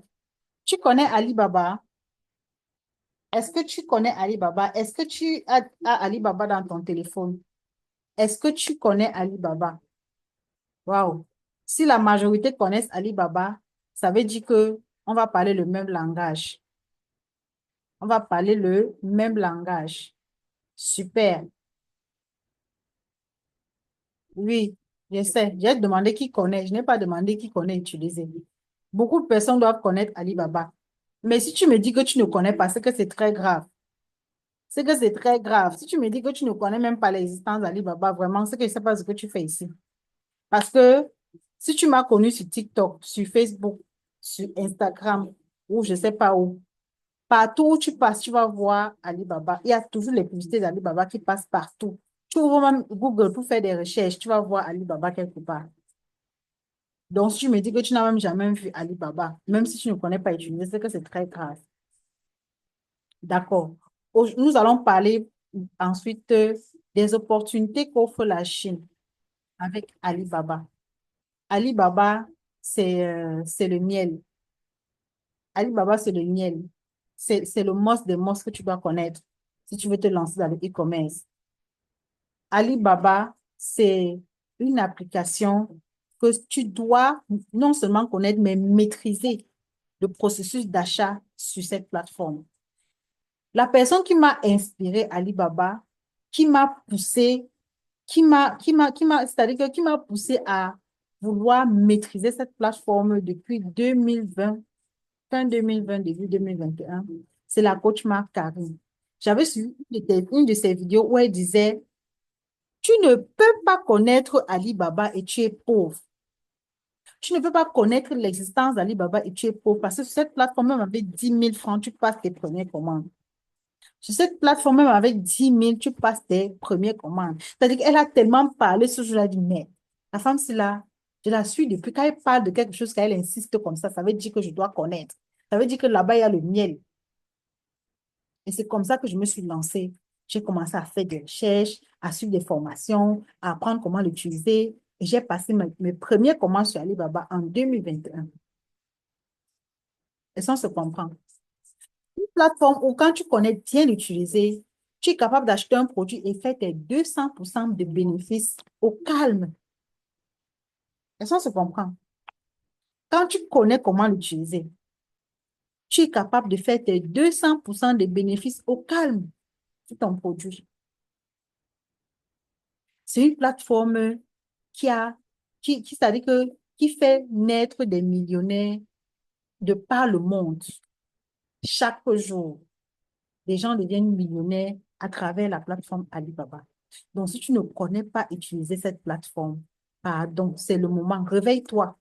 Tu connais Alibaba? Est-ce que tu connais Alibaba? Est-ce que tu as Alibaba dans ton téléphone? Est-ce que tu connais Alibaba? Waouh. Si la majorité connaissent Alibaba, ça veut dire que on va parler le même langage. On va parler le même langage. Super. Oui, je sais. J'ai demandé qui connaît. Je n'ai pas demandé qui connaît utiliser. Beaucoup de personnes doivent connaître Alibaba. Mais si tu me dis que tu ne connais pas, c'est que c'est très grave. C'est que c'est très grave. Si tu me dis que tu ne connais même pas l'existence d'Alibaba, vraiment, c'est que je ne sais pas ce que tu fais ici. Parce que si tu m'as connu sur TikTok, sur Facebook, sur Instagram, ou je ne sais pas où, partout où tu passes, tu vas voir Alibaba. Il y a toujours les publicités d'Alibaba qui passent partout. Tu ouvres même Google pour faire des recherches, tu vas voir Alibaba quelque part. Donc, si tu me dis que tu n'as même jamais vu Alibaba, même si tu ne connais pas utiliser, c'est que c'est très grave. D'accord. Nous allons parler ensuite des opportunités qu'offre la Chine avec Alibaba. Alibaba, c'est le miel. Alibaba, c'est le miel. C'est le must des must que tu dois connaître si tu veux te lancer dans le e-commerce. Alibaba, c'est une application que tu dois non seulement connaître, mais maîtriser le processus d'achat sur cette plateforme. La personne qui m'a inspiré Alibaba, qui m'a poussé, c'est-à-dire qui m'a poussé à vouloir maîtriser cette plateforme depuis 2020, fin 2020, début 2021, c'est la coach Marc Karine. J'avais suivi une de ses vidéos où elle disait, tu ne peux pas connaître Alibaba et tu es pauvre. Tu ne peux pas connaître l'existence d'Alibaba et tu es pauvre parce que sur cette plateforme, même avec 10 000 francs, tu passes tes premières commandes. Sur cette plateforme, même avec 10 000, tu passes tes premières commandes. C'est-à-dire qu'elle a tellement parlé ce jour-là, dit, mais la femme, c'est là, je la suis depuis. Quand elle parle de quelque chose, qu'elle insiste comme ça veut dire que je dois connaître. Ça veut dire que là-bas, il y a le miel. Et c'est comme ça que je me suis lancée. J'ai commencé à faire des recherches, à suivre des formations, à apprendre comment l'utiliser. Et j'ai passé mes premières commandes sur Alibaba en 2021. Et ça, on se comprend. Une plateforme où quand tu connais bien l'utiliser, tu es capable d'acheter un produit et faire tes 200% de bénéfices au calme. Et ça, on se comprend. Quand tu connais comment l'utiliser, tu es capable de faire tes 200% de bénéfices au calme sur ton produit. C'est une plateforme qui a, c'est-à-dire qui fait naître des millionnaires de par le monde. Chaque jour, les gens deviennent millionnaires à travers la plateforme Alibaba. Donc, si tu ne connais pas utiliser cette plateforme, pardon, c'est le moment. Réveille-toi.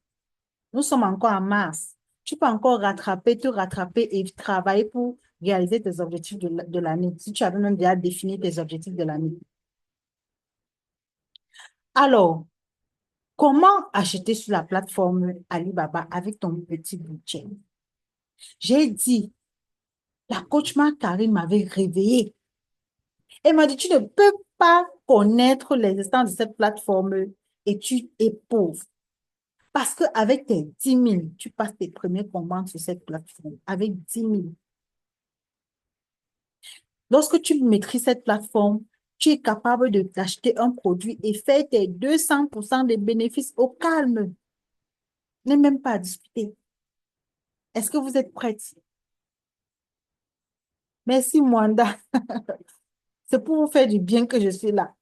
Nous sommes encore en mars. Tu peux encore te rattraper et travailler pour réaliser tes objectifs de l'année. Si tu avais même déjà défini tes objectifs de l'année. Alors, comment acheter sur la plateforme Alibaba avec ton petit budget? J'ai dit, la coach Karine m'avait réveillée. Elle m'a dit, tu ne peux pas connaître l'existence de cette plateforme et tu es pauvre. Parce qu'avec tes 10 000, tu passes tes premières commandes sur cette plateforme. Avec 10 000. Lorsque tu maîtrises cette plateforme, tu es capable de t'acheter un produit et faire tes 200% de bénéfices au calme. N'est même pas à discuter. Est-ce que vous êtes prête? Merci, Mwanda. C'est pour vous faire du bien que je suis là.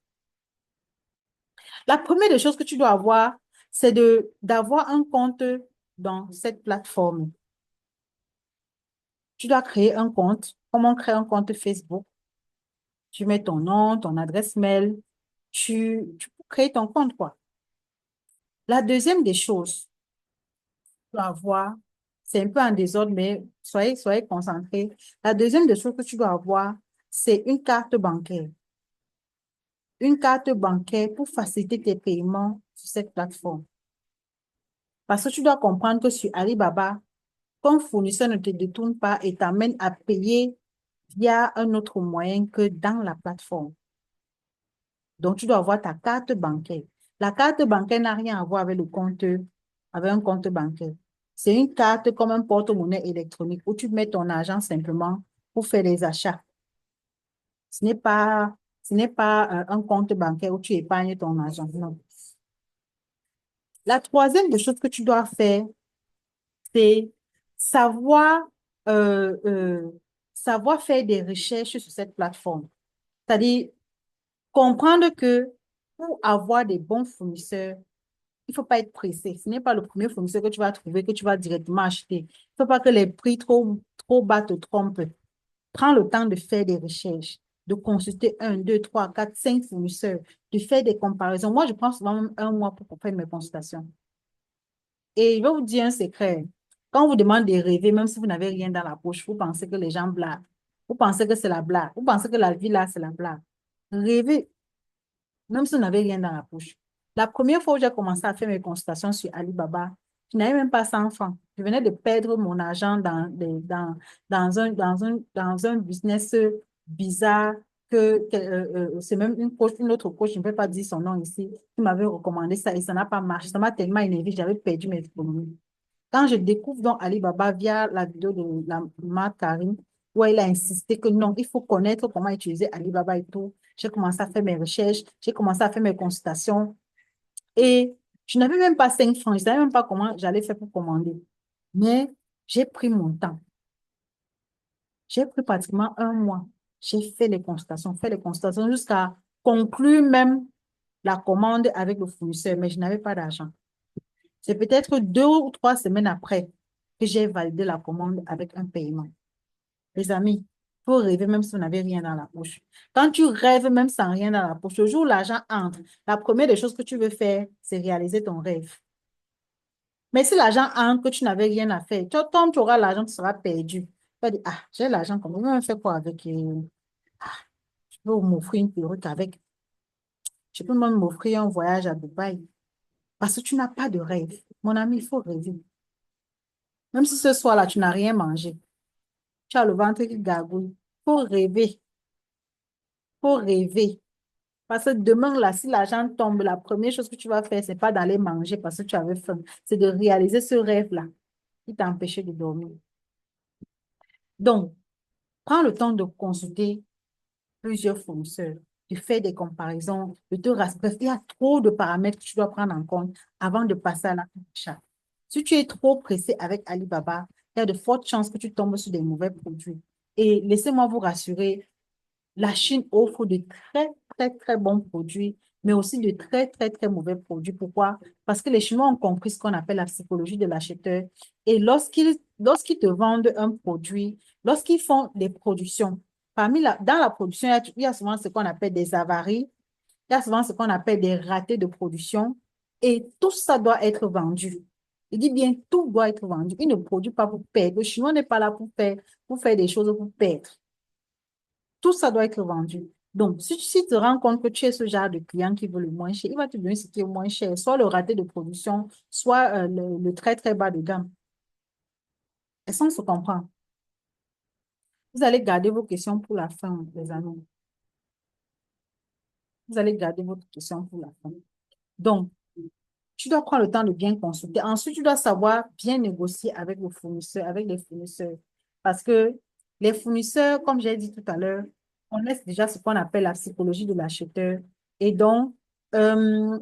La première des choses que tu dois avoir, c'est d'avoir un compte dans cette plateforme. Tu dois créer un compte. Comment créer un compte Facebook? Tu mets ton nom, ton adresse mail. Tu peux créer ton compte, quoi. La deuxième des choses, tu dois avoir, c'est un peu en désordre, mais soyez concentrés. La deuxième des choses que tu dois avoir, c'est une carte bancaire. Une carte bancaire pour faciliter tes paiements sur cette plateforme. Parce que tu dois comprendre que sur Alibaba, ton fournisseur ne te détourne pas et t'amène à payer via un autre moyen que dans la plateforme. Donc, tu dois avoir ta carte bancaire. La carte bancaire n'a rien à voir avec avec un compte bancaire. C'est une carte comme un porte-monnaie électronique où tu mets ton argent simplement pour faire les achats. Ce n'est pas un compte bancaire où tu épargnes ton argent. Non. La troisième des choses que tu dois faire, c'est savoir, euh, euh, savoir faire des recherches sur cette plateforme. C'est-à-dire comprendre que pour avoir des bons fournisseurs, il ne faut pas être pressé. Ce n'est pas le premier fournisseur que tu vas trouver, que tu vas directement acheter. Il ne faut pas que les prix trop bas te trompent. Prends le temps de faire des recherches, de consulter un, deux, trois, quatre, cinq fournisseurs, de faire des comparaisons. Moi, je prends souvent même un mois pour faire mes consultations. Et je vais vous dire un secret. Quand on vous demande de rêver, même si vous n'avez rien dans la poche, vous pensez que les gens blaguent. Vous pensez que c'est la blague. Vous pensez que la vie là, c'est la blague. Rêvez, même si vous n'avez rien dans la poche. La première fois où j'ai commencé à faire mes consultations sur Alibaba, je n'avais même pas 100 francs. Je venais de perdre mon argent dans un business bizarre c'est même une autre coach, je ne peux pas dire son nom ici, qui m'avait recommandé ça et ça n'a pas marché. Ça m'a tellement énervé, j'avais perdu mes économies. Quand je découvre donc Alibaba via la vidéo de la marque Karine, où elle a insisté que non, il faut connaître comment utiliser Alibaba et tout, j'ai commencé à faire mes recherches, j'ai commencé à faire mes consultations et je n'avais même pas 5 francs, je ne savais même pas comment j'allais faire pour commander. Mais j'ai pris mon temps. J'ai pris pratiquement un mois. J'ai fait les consultations jusqu'à conclure même la commande avec le fournisseur, mais je n'avais pas d'argent. C'est peut-être 2 ou 3 semaines après que j'ai validé la commande avec un paiement. Les amis, il faut rêver même si vous n'avez rien dans la poche. Quand tu rêves même sans rien dans la poche, le jour où l'argent entre, la première des choses que tu veux faire, c'est réaliser ton rêve. Mais si l'argent entre, que tu n'avais rien à faire, quand tu auras l'argent, tu seras perdu. Tu vas dire, ah, j'ai l'argent, comment je vais faire quoi avec? Je peux m'offrir une perruque avec. Je peux même m'offrir un voyage à Dubaï. Parce que tu n'as pas de rêve. Mon ami, il faut rêver. Même si ce soir-là, tu n'as rien mangé. Tu as le ventre qui gargouille. Il faut rêver. Il faut rêver. Parce que demain, là, si l'argent tombe, la première chose que tu vas faire, c'est pas d'aller manger parce que tu avais faim. C'est de réaliser ce rêve-là qui t'a empêché de dormir. Donc, prends le temps de consulter plusieurs fournisseurs, de faire des comparaisons, de te rassurer. Bref, il y a trop de paramètres que tu dois prendre en compte avant de passer à l'achat. Si tu es trop pressé avec Alibaba, il y a de fortes chances que tu tombes sur des mauvais produits. Et laissez-moi vous rassurer, la Chine offre de très, très, très bons produits mais aussi de très, très, très mauvais produits. Pourquoi? Parce que les Chinois ont compris ce qu'on appelle la psychologie de l'acheteur. Et lorsqu'ils te vendent un produit, lorsqu'ils font des productions, dans la production, il y a souvent ce qu'on appelle des avaries, il y a souvent ce qu'on appelle des ratés de production, et tout ça doit être vendu. Il dit bien, tout doit être vendu. Il ne produit pas pour perdre. Le Chinois n'est pas là pour faire des choses pour perdre. Tout ça doit être vendu. Donc, si tu te rends compte que tu es ce genre de client qui veut le moins cher, il va te donner ce qui est moins cher, soit le raté de production, soit le très, très bas de gamme. Et ça, on se comprend. Vous allez garder vos questions pour la fin, les amis. Vous allez garder votre question pour la fin. Donc, tu dois prendre le temps de bien consulter. Ensuite, tu dois savoir bien négocier avec le fournisseur, avec les fournisseurs. Parce que les fournisseurs, comme j'ai dit tout à l'heure, connaissent déjà ce qu'on appelle la psychologie de l'acheteur. Et donc, euh,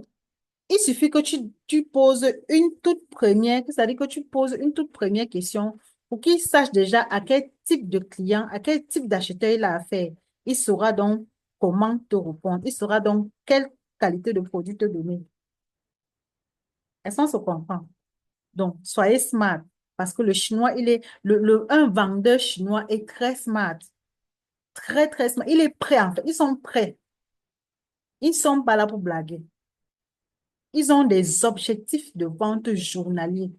il suffit que tu poses une toute première, c'est-à-dire que tu poses une toute première question pour qu'il sache déjà à quel type de client, à quel type d'acheteur il a affaire. Il saura donc comment te répondre. Il saura donc quelle qualité de produit te donner. Est-ce qu'on se comprend? Donc, soyez smart parce que le chinois, un vendeur chinois est très smart, très, très smart. Il est prêt en fait. Ils sont prêts. Ils ne sont pas là pour blaguer. Ils ont des objectifs de vente journaliers.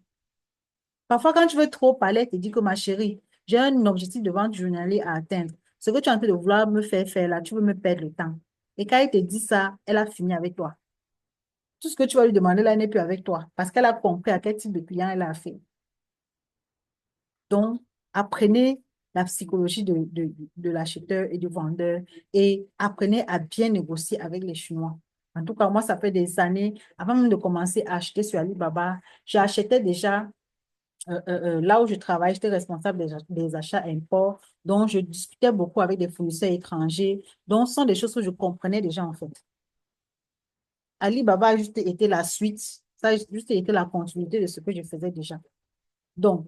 Parfois, quand tu veux trop parler, tu te dis que ma chérie, j'ai un objectif de vente journalier à atteindre. Ce que tu es en train de vouloir me faire faire là, tu veux me perdre le temps. Et quand il te dit ça, elle a fini avec toi. Tout ce que tu vas lui demander là, elle n'est plus avec toi parce qu'elle a compris à quel type de client elle a affaire. Donc, apprenez la psychologie de l'acheteur et du vendeur et apprenez à bien négocier avec les Chinois. En tout cas, moi, ça fait des années, avant même de commencer à acheter sur Alibaba, j'achetais déjà là où je travaille, j'étais responsable des achats imports. Donc, je discutais beaucoup avec des fournisseurs étrangers. Donc, ce sont des choses que je comprenais déjà en fait. Alibaba a juste été la suite, ça a juste été la continuité de ce que je faisais déjà. Donc,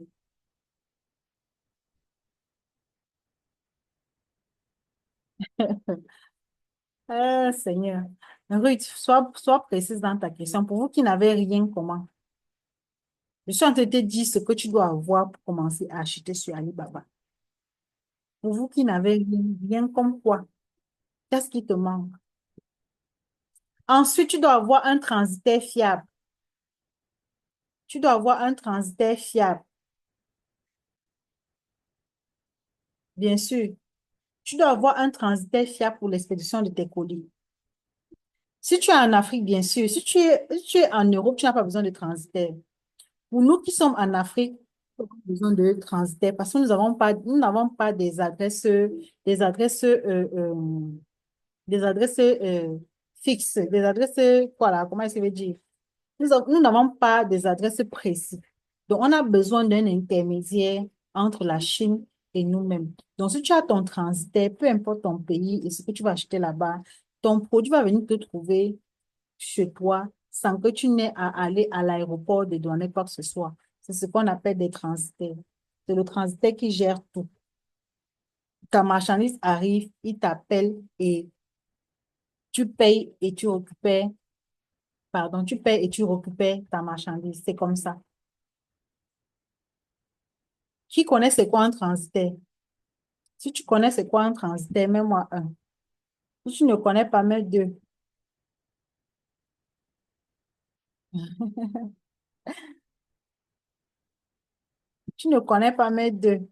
Seigneur. Ruth, sois précise dans ta question. Pour vous qui n'avez rien, comment? Je suis en train de te dire ce que tu dois avoir pour commencer à acheter sur Alibaba. Pour vous qui n'avez rien, rien comme quoi? Qu'est-ce qui te manque? Ensuite, tu dois avoir un transitaire fiable. Tu dois avoir un transitaire fiable, bien sûr. Tu dois avoir un transitaire fiable pour l'expédition de tes colis. Si tu es en Afrique, bien sûr. Si tu es en Europe, tu n'as pas besoin de transitaire. Pour nous qui sommes en Afrique, nous avons besoin de transitaire parce que nous n'avons pas des adresses fixes, des adresses, voilà, comment est-ce que je veux dire? Nous n'avons pas des adresses précises. Donc, on a besoin d'un intermédiaire entre la Chine et nous-mêmes. Donc, si tu as ton transitaire, peu importe ton pays et ce que tu vas acheter là-bas, ton produit va venir te trouver chez toi sans que tu n'aies à aller à l'aéroport de donner quoi que ce soit. C'est ce qu'on appelle des transitaires. C'est le transitaire qui gère tout. Ta marchandise arrive, il t'appelle et tu payes et tu récupères, pardon, tu payes et tu récupères ta marchandise. C'est comme ça. Qui connaît c'est quoi un transitaire? Si tu connais c'est quoi un transitaire, mets-moi un. Si tu ne connais pas, mets deux. Tu ne connais pas, mets deux.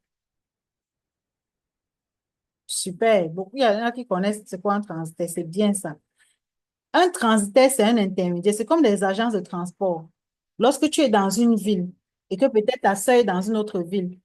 Super. Beaucoup, il y en a qui connaissent c'est quoi un transitaire. C'est bien ça. Un transitaire, c'est un intermédiaire. C'est comme des agences de transport. Lorsque tu es dans une ville et que peut-être ta soeur est dans une autre ville,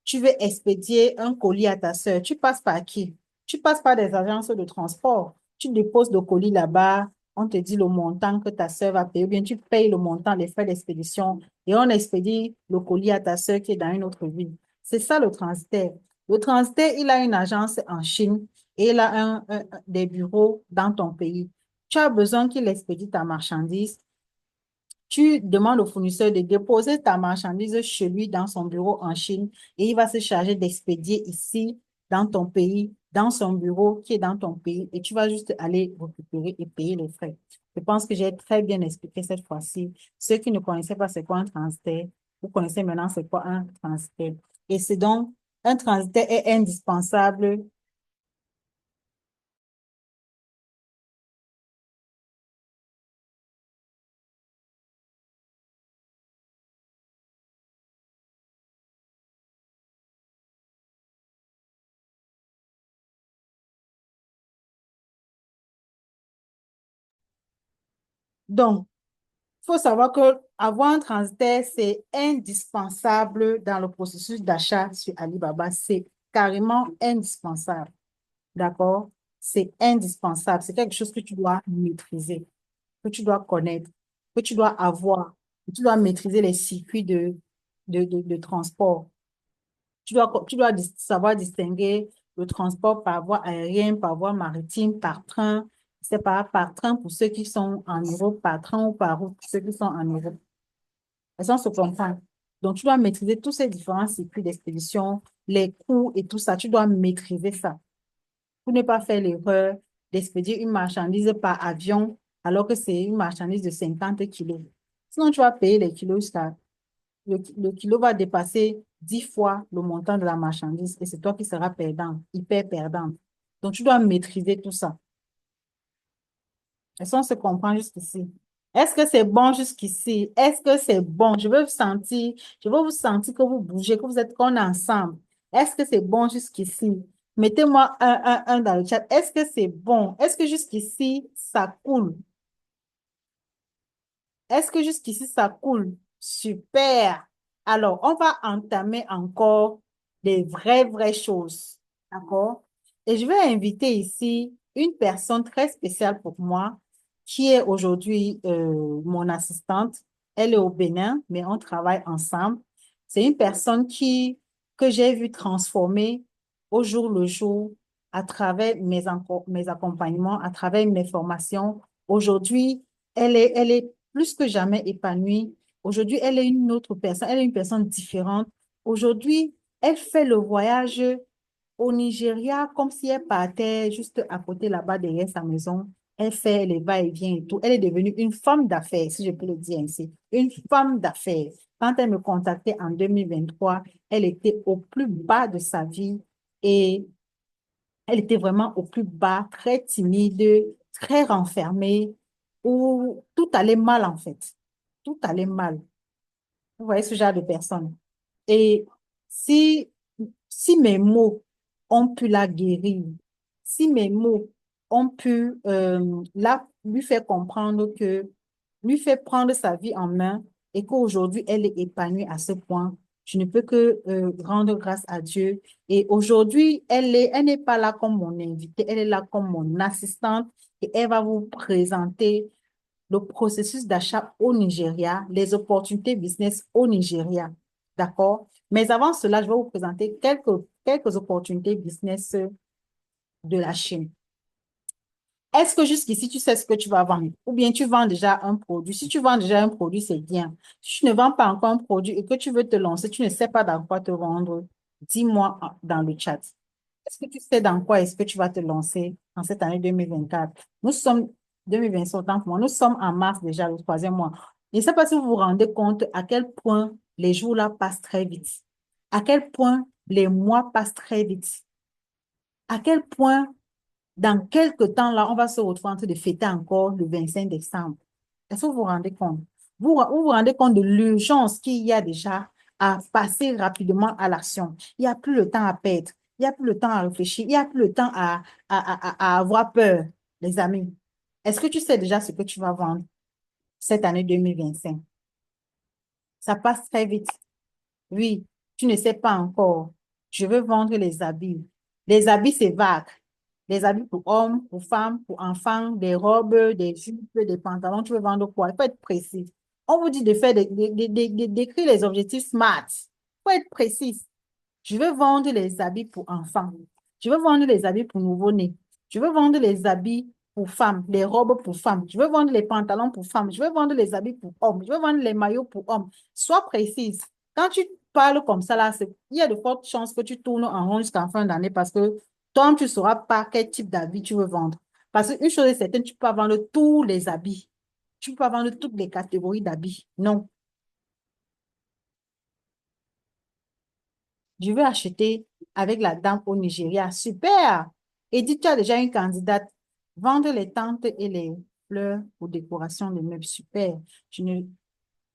tu veux expédier un colis à ta soeur, tu passes par qui? Tu passes par des agences de transport. Tu déposes le colis là-bas, on te dit le montant que ta soeur va payer, ou bien tu payes le montant des frais d'expédition et on expédie le colis à ta soeur qui est dans une autre ville. C'est ça le transitaire. Le transitaire, il a une agence en Chine et il a des bureaux dans ton pays. Tu as besoin qu'il expédie ta marchandise. Tu demandes au fournisseur de déposer ta marchandise chez lui dans son bureau en Chine et il va se charger d'expédier ici dans ton pays, dans son bureau qui est dans ton pays et tu vas juste aller récupérer et payer les frais. Je pense que j'ai très bien expliqué cette fois-ci. Ceux qui ne connaissaient pas c'est quoi un transitaire, vous connaissez maintenant c'est quoi un transitaire. Et c'est donc, un transitaire est indispensable. Donc, il faut savoir que avoir un transitaire, c'est indispensable dans le processus d'achat sur Alibaba. C'est carrément indispensable. D'accord? C'est indispensable. C'est quelque chose que tu dois maîtriser, que tu dois connaître, que tu dois avoir. Tu dois maîtriser les circuits de transport. Tu dois savoir distinguer le transport par voie aérienne, par voie maritime, par train. C'est pas par train pour ceux qui sont en Europe, par train ou par route pour ceux qui sont en Europe. Elles se comprendre. Donc, tu dois maîtriser tous ces différents circuits d'expédition, les coûts et tout ça. Tu dois maîtriser ça pour ne pas faire l'erreur d'expédier une marchandise par avion alors que c'est une marchandise de 50 kilos. Sinon, tu vas payer les kilos jusqu'à le kilo va dépasser 10 fois le montant de la marchandise et c'est toi qui seras perdant, hyper perdant. Donc, tu dois maîtriser tout ça. Est-ce qu'on se comprend jusqu'ici? Est-ce que c'est bon jusqu'ici? Est-ce que c'est bon? Je veux vous sentir que vous bougez, que vous êtes qu'on est ensemble. Est-ce que c'est bon jusqu'ici? Mettez-moi un dans le chat. Est-ce que c'est bon? Est-ce que jusqu'ici, ça coule? Est-ce que jusqu'ici, ça coule? Super. Alors, on va entamer encore des vraies choses. D'accord? Et je vais inviter ici une personne très spéciale pour moi, qui est aujourd'hui mon assistante. Elle est au Bénin, mais on travaille ensemble. C'est une personne que j'ai vu transformer au jour le jour à travers mes accompagnements, à travers mes formations. Aujourd'hui, elle est plus que jamais épanouie. Aujourd'hui, elle est une autre personne. Elle est une personne différente. Aujourd'hui, elle fait le voyage au Nigeria comme si elle partait juste à côté là-bas derrière sa maison. Elle fait les va-et-vient et tout. Elle est devenue une femme d'affaires, si je peux le dire ainsi. Une femme d'affaires. Quand elle me contactait en 2023, elle était au plus bas de sa vie et elle était vraiment au plus bas, très timide, très renfermée, où tout allait mal en fait. Tout allait mal. Vous voyez ce genre de personne. Et si, si mes mots ont pu la guérir, si mes mots ont pu lui faire comprendre lui faire prendre sa vie en main et qu'aujourd'hui elle est épanouie à ce point, je ne peux que rendre grâce à Dieu. Et aujourd'hui, elle n'est pas là comme mon invitée, elle est là comme mon assistante et elle va vous présenter le processus d'achat au Nigeria, les opportunités business au Nigeria. D'accord? Mais avant cela, je vais vous présenter quelques opportunités business de la Chine. Est-ce que jusqu'ici, tu sais ce que tu vas vendre? Ou bien tu vends déjà un produit? Si tu vends déjà un produit, c'est bien. Si tu ne vends pas encore un produit et que tu veux te lancer, tu ne sais pas dans quoi te vendre, dis-moi dans le chat. Est-ce que tu sais dans quoi est-ce que tu vas te lancer en cette année 2024? Nous sommes 2025, autant pour moi. Nous sommes en mars déjà, le troisième mois. Je ne sais pas si vous vous rendez compte à quel point les jours là passent très vite. À quel point les mois passent très vite. À quel point dans quelques temps là, on va se retrouver en train de fêter encore le 25 décembre. Est-ce que vous vous rendez compte? Vous rendez compte de l'urgence qu'il y a déjà à passer rapidement à l'action. Il n'y a plus le temps à perdre. Il n'y a plus le temps à réfléchir. Il n'y a plus le temps à avoir peur, les amis. Est-ce que tu sais déjà ce que tu vas vendre cette année 2025? Ça passe très vite. Oui, tu ne sais pas encore. Je veux vendre les habits. Les habits, c'est vague. Les habits pour hommes, pour femmes, pour enfants, des robes, des jupes, des pantalons. Tu veux vendre quoi? Il faut être précis. On vous dit de faire d'écrire les objectifs SMART. Il faut être précis. Je veux vendre les habits pour enfants. Je veux vendre les habits pour nouveau-nés. Je veux vendre les habits pour femmes, les robes pour femmes. Je veux vendre les pantalons pour femmes. Je veux vendre les habits pour hommes. Je veux vendre les maillots pour hommes. Sois précise. Quand tu parles comme ça, là, il y a de fortes chances que tu tournes en rond jusqu'à la fin d'année parce que toi, tu ne sauras pas quel type d'habit tu veux vendre. Parce qu'une chose est certaine, tu peux pas vendre tous les habits. Tu peux pas vendre toutes les catégories d'habits. Non. Je veux acheter avec la dame au Nigeria. Super! Et dis, tu as déjà une candidate. Vendre les tentes et les fleurs pour décoration de meubles. Super. Je ne,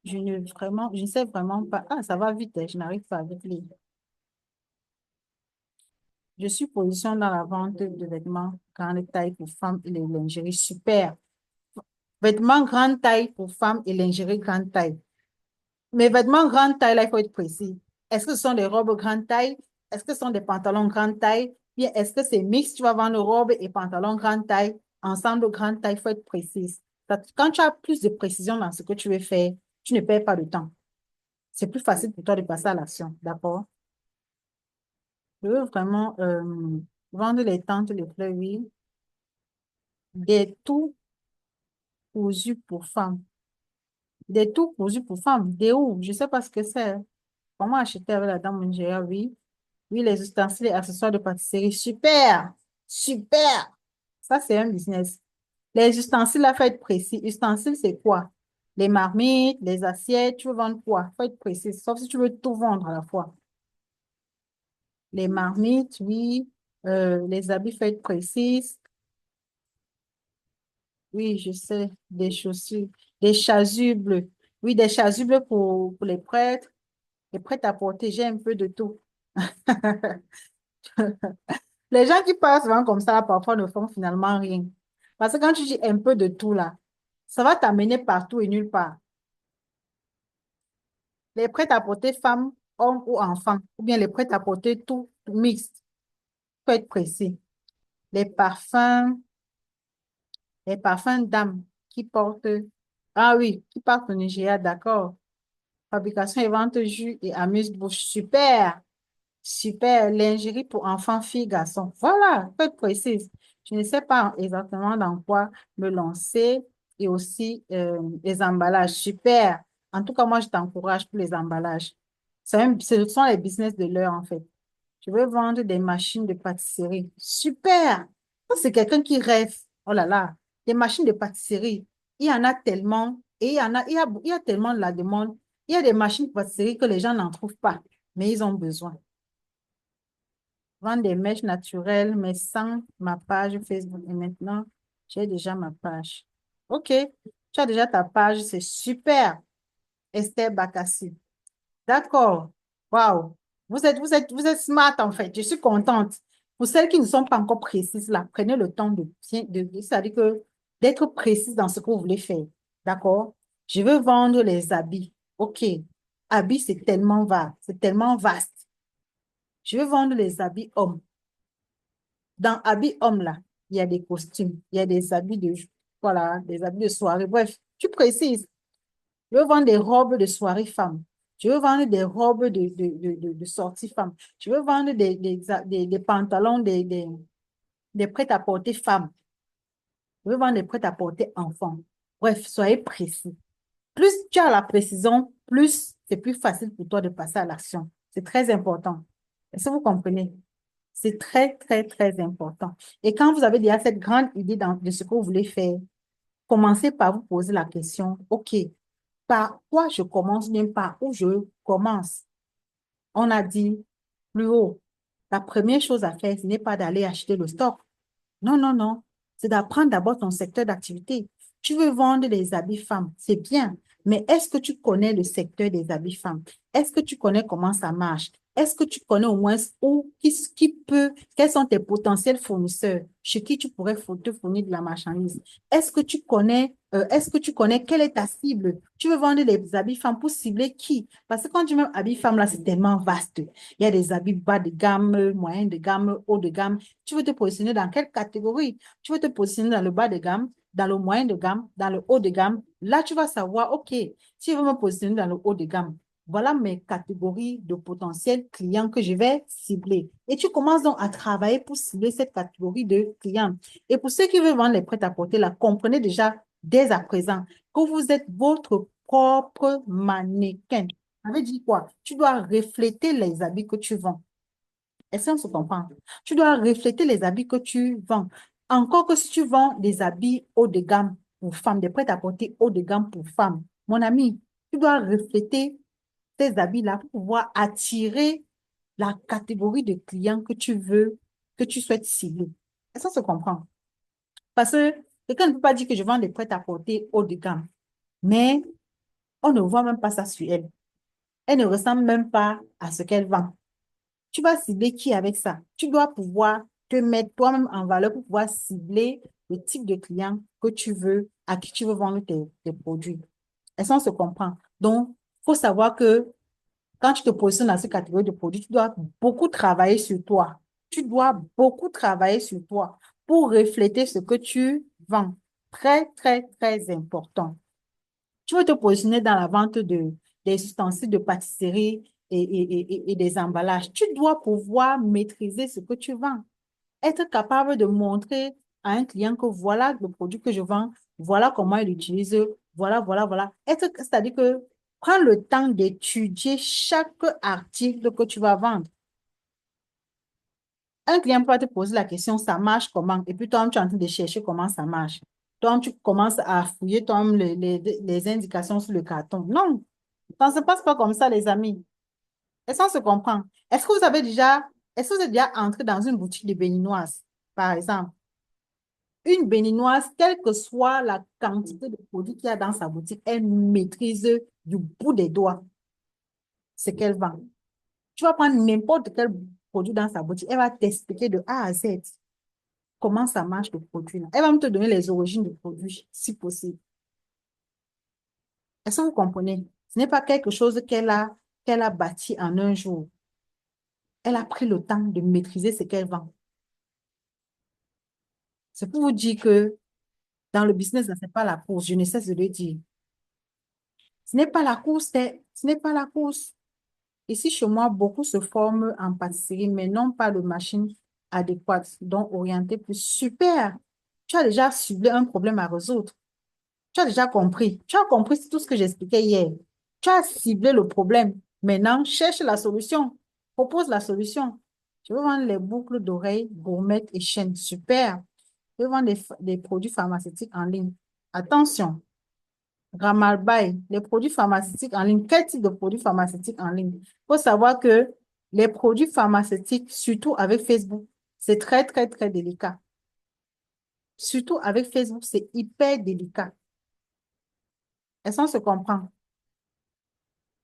je ne sais vraiment pas. Ah, ça va vite, hein, je n'arrive pas avec les. Je suis position dans la vente de vêtements grande taille pour femmes et les lingeries. Super. Vêtements grande taille pour femmes et lingerie grande taille. Mes vêtements grande taille, là, il faut être précis. Est-ce que ce sont des robes grande taille? Est-ce que ce sont des pantalons grande taille? Bien, est-ce que c'est mix? Tu vas vendre robes et pantalons grande taille, ensemble grande taille, il faut être précise. Quand tu as plus de précision dans ce que tu veux faire, tu ne perds pas de temps. C'est plus facile pour toi de passer à l'action, d'accord? Je veux vraiment vendre les tentes, les fleurs, oui, des tout cousus pour femmes. Des tout cousus pour femmes. Des où? Je ne sais pas ce que c'est. Comment acheter avec la dame Nigeria? Oui. Oui, les ustensiles et accessoires de pâtisserie. Super! Super! Ça, c'est un business. Les ustensiles, là, faut être précis. Ustensiles, c'est quoi? Les marmites, les assiettes, tu veux vendre quoi? Faut être précis. Sauf si tu veux tout vendre à la fois. Les marmites, oui. Les habits, faut être précis. Oui, je sais. Des chaussures. Des chasubles. Oui, des chasubles pour les prêtres. Les prêtres à porter, j'ai un peu de tout. Les gens qui parlent souvent comme ça, parfois ne font finalement rien. Parce que quand tu dis un peu de tout là, ça va t'amener partout et nulle part. Les prêts à porter femmes, hommes ou enfants, ou bien les prêts à porter tout mixte, faut être précis. Les parfums, les parfums d'âme qui portent, ah oui, qui partent au Nigeria, d'accord. Fabrication et vente jus et amuse-bouche, super. Super, lingerie pour enfants, filles, garçons. Voilà, faut être précise. Je ne sais pas exactement dans quoi me lancer et aussi les emballages. Super. En tout cas, moi, je t'encourage pour les emballages. Ce sont les business de l'heure, en fait. Je veux vendre des machines de pâtisserie. Super. Ça, c'est quelqu'un qui rêve. Oh là là, des machines de pâtisserie. Il y en a tellement et il y a tellement de la demande. Il y a des machines de pâtisserie que les gens n'en trouvent pas, mais ils ont besoin. Vendre des mèches naturelles, mais sans ma page Facebook. Et maintenant, j'ai déjà ma page. OK. Tu as déjà ta page, c'est super. Esther Bakassi. D'accord. Waouh. Vous êtes smart en fait. Je suis contente. Pour celles qui ne sont pas encore précises là, prenez le temps c'est-à-dire que d'être précise dans ce que vous voulez faire. D'accord? Je veux vendre les habits. OK. Habits, c'est tellement vaste. C'est tellement vaste. Je veux vendre les habits hommes. Dans habits hommes, là, il y a des costumes, il y a des habits voilà, des habits de soirée. Bref, tu précises. Je veux vendre des robes de soirée femmes. Je veux vendre des robes de sortie femmes. Je veux vendre des pantalons, des prêt-à-porter femmes. Je veux vendre des prêt-à-porter enfants. Bref, soyez précis. Plus tu as la précision, plus c'est plus facile pour toi de passer à l'action. C'est très important. Est-ce que vous comprenez? C'est très, très, très important. Et quand vous avez déjà cette grande idée de ce que vous voulez faire, commencez par vous poser la question, OK, par quoi je commence, bien par où je commence? On a dit plus haut, la première chose à faire, ce n'est pas d'aller acheter le stock. Non, non, non. C'est d'apprendre d'abord ton secteur d'activité. Tu veux vendre des habits femmes, c'est bien. Mais est-ce que tu connais le secteur des habits femmes? Est-ce que tu connais comment ça marche? Est-ce que tu connais au moins quels sont tes potentiels fournisseurs chez qui tu pourrais te fournir de la marchandise? Est-ce que tu connais quelle est ta cible? Tu veux vendre des habits femmes pour cibler qui? Parce que quand tu mets habits femmes, là, c'est tellement vaste. Il y a des habits bas de gamme, moyen de gamme, haut de gamme. Tu veux te positionner dans quelle catégorie? Tu veux te positionner dans le bas de gamme, dans le moyen de gamme, dans le haut de gamme. Là, tu vas savoir, OK, si je veux me positionner dans le haut de gamme, voilà mes catégories de potentiels clients que je vais cibler. Et tu commences donc à travailler pour cibler cette catégorie de clients. Et pour ceux qui veulent vendre les prêt-à-porter, là, comprenez déjà dès à présent que vous êtes votre propre mannequin. Ça veut dire quoi? Tu dois refléter les habits que tu vends. Est-ce qu'on se comprend? Tu dois refléter les habits que tu vends. Encore que si tu vends des habits haut de gamme pour femmes, des prêt-à-porter haut de gamme pour femmes, mon ami, tu dois refléter ces habits-là pour pouvoir attirer la catégorie de clients que tu veux, que tu souhaites cibler. Et ça se comprend. Parce que quelqu'un ne peut pas dire que je vends des prêt-à-porter haut de gamme, mais on ne voit même pas ça sur elle. Elle ne ressemble même pas à ce qu'elle vend. Tu vas cibler qui avec ça? Tu dois pouvoir te mettre toi-même en valeur pour pouvoir cibler le type de client que tu veux, à qui tu veux vendre tes produits. Et ça, on se comprend. Donc, il faut savoir que quand tu te positionnes dans cette catégorie de produits, tu dois beaucoup travailler sur toi. Tu dois beaucoup travailler sur toi pour refléter ce que tu vends. Très, très, très important. Tu veux te positionner dans la vente des ustensiles de pâtisserie et des emballages. Tu dois pouvoir maîtriser ce que tu vends. Être capable de montrer à un client que voilà le produit que je vends, voilà comment il l'utilise, voilà, voilà, voilà. C'est-à-dire que prends le temps d'étudier chaque article que tu vas vendre. Un client peut te poser la question, ça marche comment? Et puis toi, tu es en train de chercher comment ça marche. Toi, tu commences à fouiller toi les indications sur le carton. Non, ça ne se passe pas comme ça, les amis. Et ça, on se comprend. Est-ce que vous êtes déjà entré dans une boutique de béninoise, par exemple? Une béninoise, quelle que soit la quantité de produits qu'il y a dans sa boutique, elle maîtrise du bout des doigts ce qu'elle vend. Tu vas prendre n'importe quel produit dans sa boutique, elle va t'expliquer de A à Z comment ça marche le produit là. Elle va même te donner les origines du produit, si possible. Est-ce que vous comprenez? Ce n'est pas quelque chose qu'elle a bâti en un jour. Elle a pris le temps de maîtriser ce qu'elle vend. C'est pour vous dire que dans le business, ce n'est pas la course. Je ne cesse de le dire. Ce n'est pas la course, ce n'est pas la course. Ici, chez moi, beaucoup se forment en pâtisserie, mais non pas de machines adéquates, donc orientées plus. Super! Tu as déjà ciblé un problème à résoudre. Tu as déjà compris. Tu as compris tout ce que j'expliquais hier. Tu as ciblé le problème. Maintenant, cherche la solution. Propose la solution. Je veux vendre les boucles d'oreilles, gourmettes et chaînes. Super. Je veux vendre des produits pharmaceutiques en ligne. Attention. Ramalbay, les produits pharmaceutiques en ligne. Quel type de produits pharmaceutiques en ligne? Il faut savoir que les produits pharmaceutiques, surtout avec Facebook, c'est très, très, très délicat. Surtout avec Facebook, c'est hyper délicat. Est-ce qu'on se comprend?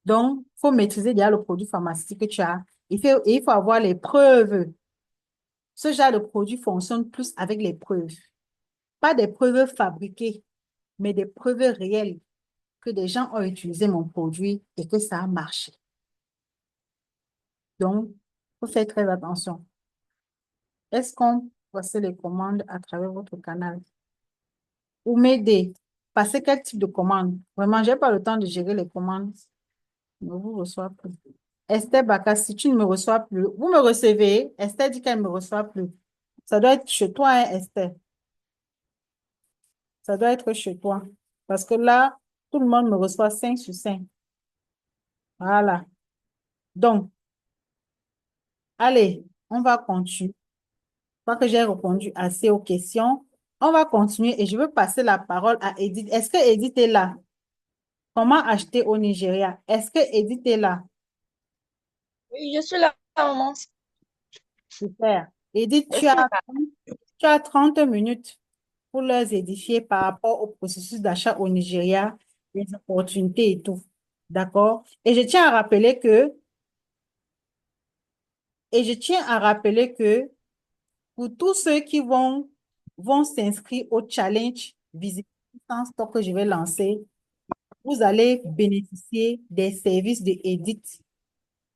Donc, il faut maîtriser déjà le produit pharmaceutique que tu as. Il faut avoir les preuves. Ce genre de produit fonctionne plus avec les preuves. Pas des preuves fabriquées, mais des preuves réelles que des gens ont utilisé mon produit et que ça a marché. Donc, il faut faire très attention. Est-ce qu'on passe les commandes à travers votre canal? Ou m'aider? Passer quel type de commande? Vraiment, je n'ai pas le temps de gérer les commandes. Je ne vous reçois plus. Esther Baka, si tu ne me reçois plus, vous me recevez. Esther dit qu'elle ne me reçoit plus. Ça doit être chez toi, hein, Esther. Ça doit être chez toi. Parce que là, tout le monde me reçoit 5 sur 5. Voilà. Donc, allez, on va continuer. Je crois que j'ai répondu assez aux questions. On va continuer et je veux passer la parole à Edith. Est-ce que Edith est là? Comment acheter au Nigeria? Est-ce que Edith est là? Oui, je suis là, maman. Super. Edith, Je suis là. tu as 30 minutes pour leur édifier par rapport au processus d'achat au Nigeria, les opportunités et tout. D'accord? Et je tiens à rappeler que pour tous ceux qui vont s'inscrire au challenge Visite sans stock que je vais lancer, vous allez bénéficier des services de Edith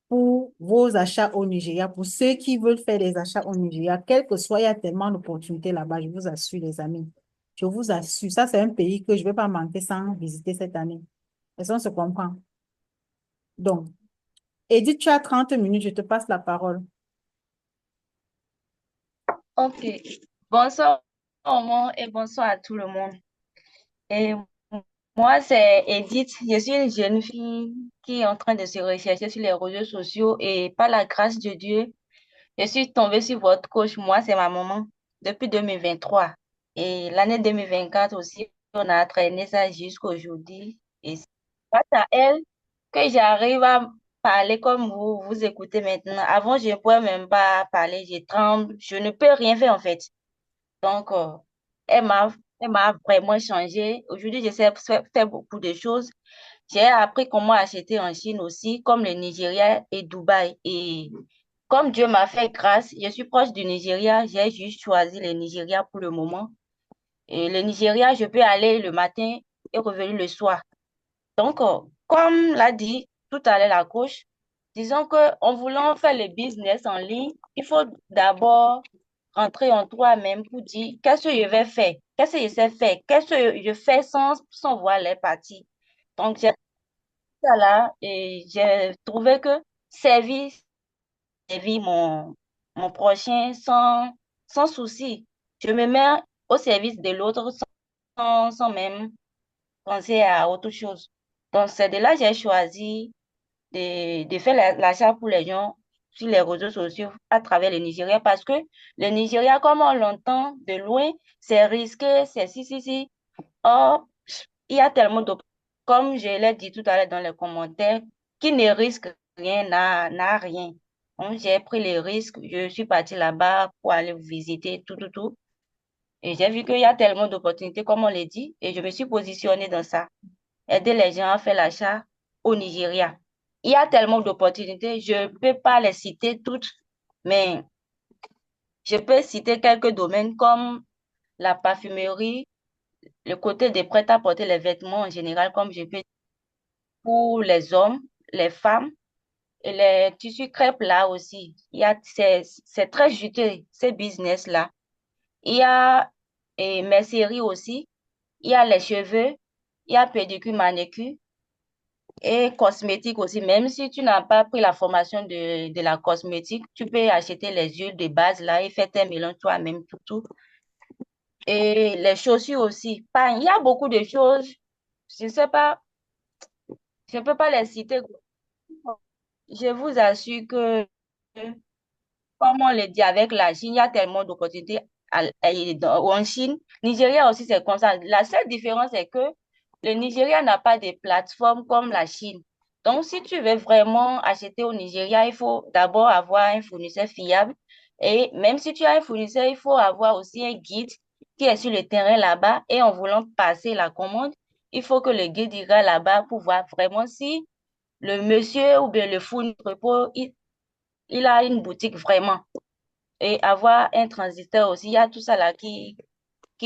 pour vos achats au Nigeria. Pour ceux qui veulent faire des achats au Nigeria, quel que soit, il y a tellement d'opportunités là-bas, je vous assure, les amis. Je vous assure, ça, c'est un pays que je ne vais pas manquer sans visiter cette année. Est-ce qu'on se comprend? Donc, Edith, tu as 30 minutes, je te passe la parole. Ok. Bonsoir, maman, et bonsoir à tout le monde. Et moi, c'est Edith. Je suis une jeune fille qui est en train de se rechercher sur les réseaux sociaux et par la grâce de Dieu, je suis tombée sur votre coach. Moi, c'est ma maman. depuis 2023. Et l'année 2024 aussi, on a traîné ça jusqu'à aujourd'hui. Et c'est grâce à elle que j'arrive à parler comme vous écoutez maintenant. Avant, je ne pouvais même pas parler, je tremble, je ne peux rien faire en fait. Donc, elle m'a, elle m'a vraiment changé. Aujourd'hui, je sais faire beaucoup de choses. J'ai appris comment acheter en Chine aussi, comme le Nigeria et Dubaï. Et comme Dieu m'a fait grâce, je suis proche du Nigeria. J'ai juste choisi le Nigeria pour le moment. Et le Nigeria, je peux aller le matin et revenir le soir. Donc, comme l'a dit tout à l'heure la coach, disons que en voulant faire le business en ligne, il faut d'abord rentrer en toi-même pour dire qu'est-ce que je vais faire, qu'est-ce que je sais faire, qu'est-ce que je fais sans voir les parties. Donc, j'ai fait ça là et j'ai trouvé que servir, servir mon prochain sans souci. Je me mets au service de l'autre sans même penser à autre chose. Donc, c'est de là que j'ai choisi de faire l'achat pour les gens sur les réseaux sociaux à travers le Nigeria parce que le Nigeria, comme on l'entend de loin, c'est risqué, c'est si. Or, il y a tellement de, comme je l'ai dit tout à l'heure dans les commentaires, qui ne risque rien, n'a rien. Donc, j'ai pris les risques, je suis partie là-bas pour aller visiter tout. Et j'ai vu qu'il y a tellement d'opportunités, comme on l'a dit, et je me suis positionnée dans ça, aider les gens à faire l'achat au Nigeria. Il y a tellement d'opportunités, je ne peux pas les citer toutes, mais je peux citer quelques domaines comme la parfumerie, le côté des prêt-à-porter, les vêtements en général, comme je peux dire, pour les hommes, les femmes, et les tissus crêpes là aussi. C'est très juteux, ces business-là. Il y a mercerie aussi, il y a les cheveux, il y a pédicure, manucure. Et cosmétique aussi, même si tu n'as pas pris la formation de la cosmétique, tu peux acheter les huiles de base là et faire tes mélanges toi-même, tout. Et les chaussures aussi. Enfin, il y a beaucoup de choses. Je ne sais pas, je ne peux pas les citer. Je vous assure que, comme on le dit avec la Chine, il y a tellement d'opportunités en Chine. Nigeria aussi, c'est comme ça. La seule différence est que le Nigeria n'a pas de plateforme comme la Chine. Donc, si tu veux vraiment acheter au Nigeria, il faut d'abord avoir un fournisseur fiable. Et même si tu as un fournisseur, il faut avoir aussi un guide qui est sur le terrain là-bas. Et en voulant passer la commande, il faut que le guide ira là-bas pour voir vraiment si le monsieur ou bien le fournisseur, il a une boutique vraiment. Et avoir un transistor aussi, il y a tout ça là qui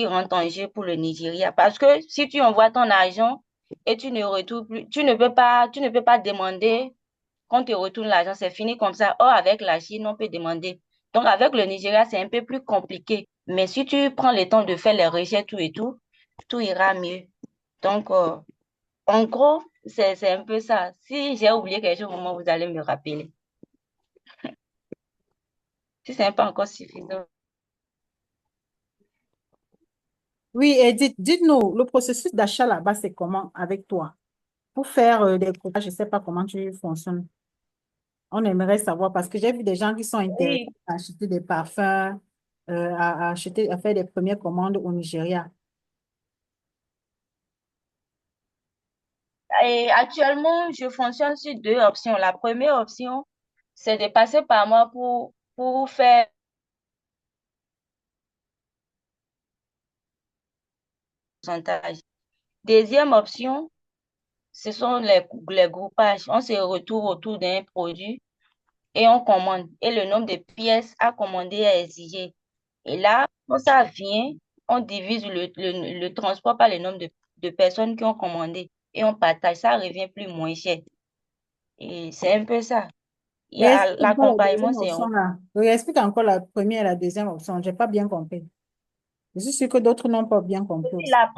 rentre en jeu pour le Nigeria. Parce que si tu envoies ton argent et tu ne retournes plus, tu ne peux pas demander qu'on te retourne l'argent, c'est fini comme ça. Or, avec la Chine, on peut demander. Donc, avec le Nigeria, c'est un peu plus compliqué. Mais si tu prends le temps de faire les recherches, tout ira mieux. Donc, en gros, c'est un peu ça. Si j'ai oublié quelque chose, au moment, vous allez me rappeler. Si ce n'est pas encore suffisant. Oui, et dites-nous, le processus d'achat là-bas, c'est comment avec toi? Pour faire des courtages, je ne sais pas comment tu fonctionnes. On aimerait savoir parce que j'ai vu des gens qui sont intéressés Oui, à acheter des parfums, à acheter, à faire des premières commandes au Nigeria. et actuellement, je fonctionne sur deux options. La première option, c'est de passer par moi pour faire un pourcentage. Deuxième option, ce sont les groupages. On se retrouve autour d'un produit et on commande. Et le nombre de pièces à commander est exigé. Et là, quand ça vient, on divise le transport par le nombre de personnes qui ont commandé. Et on partage. Ça revient plus moins cher. Et c'est un peu ça. Il y Et a explique encore la l'accompagnement, deuxième c'est option là. Oui, explique encore la première et la deuxième option. Je n'ai pas bien compris. Je suis sûre que d'autres n'ont pas bien compris aussi. la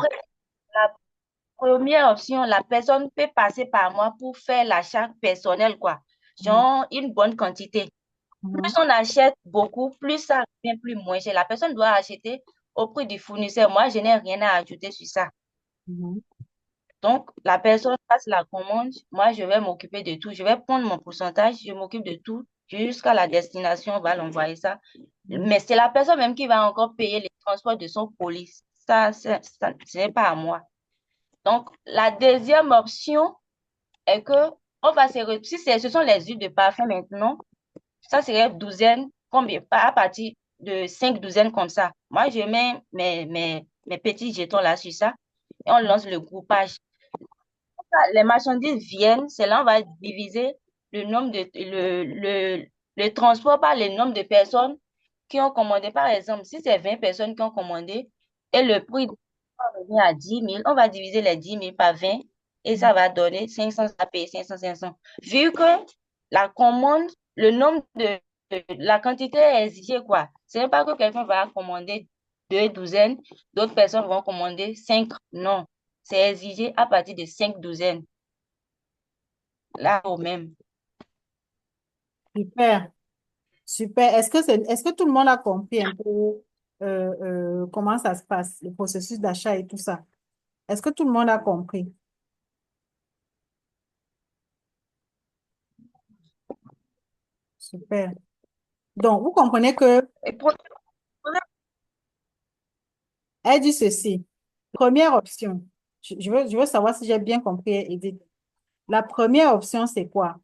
première option, la personne peut passer par moi pour faire l'achat personnel, quoi. Mhm. Genre une bonne quantité. Plus Mhm. on achète beaucoup, plus ça devient plus moins cher. La personne doit acheter au prix du fournisseur. Moi, je n'ai rien à ajouter sur ça. Mhm. Donc, la personne passe la commande. Moi, je vais m'occuper de tout. Je vais prendre mon pourcentage. Je m'occupe de tout. jusqu'à la destination, on va l'envoyer ça. Mais c'est la personne même qui va encore payer les transports de son colis. Ça, ce n'est pas à moi. Donc, la deuxième option est que si ce sont les huiles de parfum maintenant, ça serait douzaine, combien? À partir de 5 douzaines comme ça. Moi, je mets mes petits jetons là sur ça et on lance le groupage. Les marchandises viennent, c'est là on va diviser le nombre le transport par le nombre de personnes qui ont commandé. Par exemple, si c'est 20 personnes qui ont commandé et le prix va revenir à 10 000, on va diviser les 10 000 par 20 et ça va donner 500 à payer, 500, 500. Vu que la commande, le nombre la quantité est exigée, quoi. Ce n'est pas que quelqu'un va commander 2 douzaines, d'autres personnes vont commander 5. Non, c'est exigé à partir de 5 douzaines. Là, au même. Super, super. Est-ce que tout le monde a compris un peu comment ça se passe, le processus d'achat et tout ça? Est-ce que tout le monde a compris? Super. Donc, vous comprenez que Et pour- elle dit ceci. Première option, je veux savoir si j'ai bien compris, Edith. La première option, c'est quoi?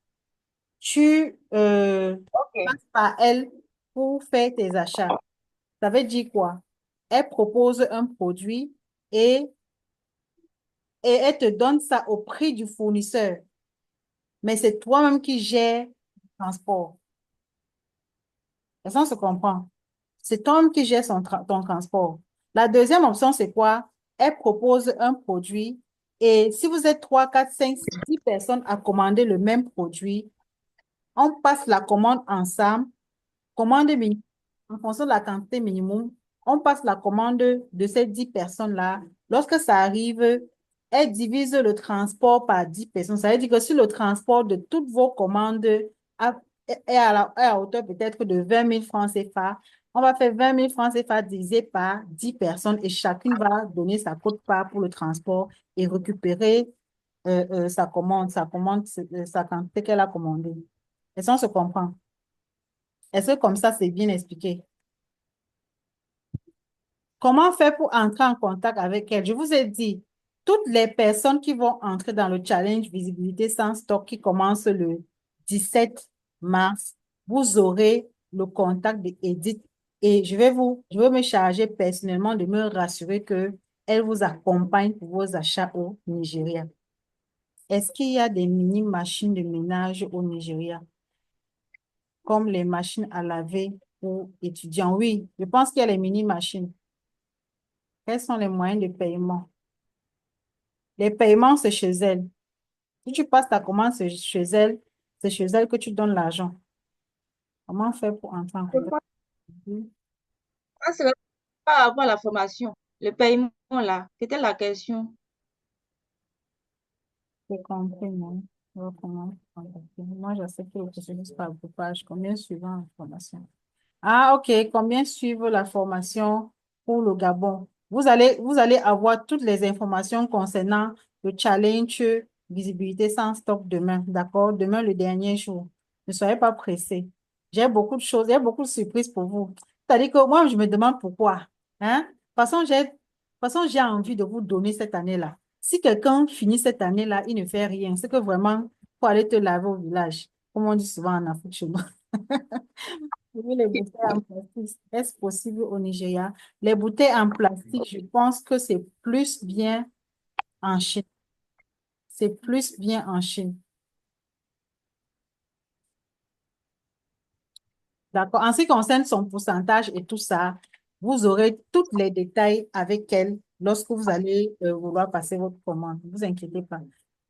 Tu Ok. passes par elle pour faire tes achats. Ça veut dire quoi? Elle propose un produit et, et elle te donne ça au prix du fournisseur. Mais c'est toi-même qui gères le transport. Et ça, on se comprend. C'est toi-même qui gère ton transport. La deuxième option, c'est quoi? Elle propose un produit et si vous êtes 3, 4, 5, 10 personnes à commander le même produit, on passe la commande ensemble, commande minimum, en fonction de la quantité minimum, on passe la commande de ces 10 personnes-là. Lorsque ça arrive, elle divise le transport par 10 personnes. Ça veut dire que si le transport de toutes vos commandes est à hauteur peut-être de 20 000 francs CFA, on va faire 20 000 francs CFA divisé par 10 personnes et chacune va donner sa quote-part pour le transport et récupérer sa quantité qu'elle a commandée. Et ça, on se comprend. Est-ce que comme ça, c'est bien expliqué? Comment faire pour entrer en contact avec elle? Je vous ai dit, toutes les personnes qui vont entrer dans le challenge visibilité sans stock qui commence le 17 mars, vous aurez le contact d'Edith et je vais me charger personnellement de me rassurer que elle vous accompagne pour vos achats au Nigeria. Est-ce qu'il y a des mini-machines de ménage au Nigeria, comme les machines à laver pour étudiants? Oui, je pense qu'il y a les mini-machines. Quels sont les moyens de paiement? Les paiements, c'est chez elle. Si tu passes ta commande c'est chez elle que tu donnes l'argent. Comment faire pour entrer en Je contact? Mhm. pense que par rapport à la formation, le paiement là, c'était la question. J'ai compris, non? Je vois comment contacter. Moi, je sais que le processus par groupage, combien suivant la formation? Ah, OK. Combien suivent la formation pour le Gabon? Vous allez avoir toutes les informations concernant le challenge visibilité sans stop demain. D'accord? Demain, le dernier jour. Ne soyez pas pressés. J'ai beaucoup de choses, il y a beaucoup de surprises pour vous. C'est-à-dire que moi, je me demande pourquoi. Hein? De toute façon, j'ai envie de vous donner cette année-là. Si quelqu'un finit cette année-là, il ne fait rien. C'est que vraiment, il faut aller te laver au village. Comme on dit souvent en Afrique chez nous. Oui, les bouteilles en plastique, est-ce possible au Nigeria? Les bouteilles en plastique, je pense que c'est plus bien en Chine. C'est plus bien en Chine. D'accord. En ce qui concerne son pourcentage et tout ça, vous aurez tous les détails avec elle lorsque vous allez vouloir passer votre commande. Ne vous inquiétez pas.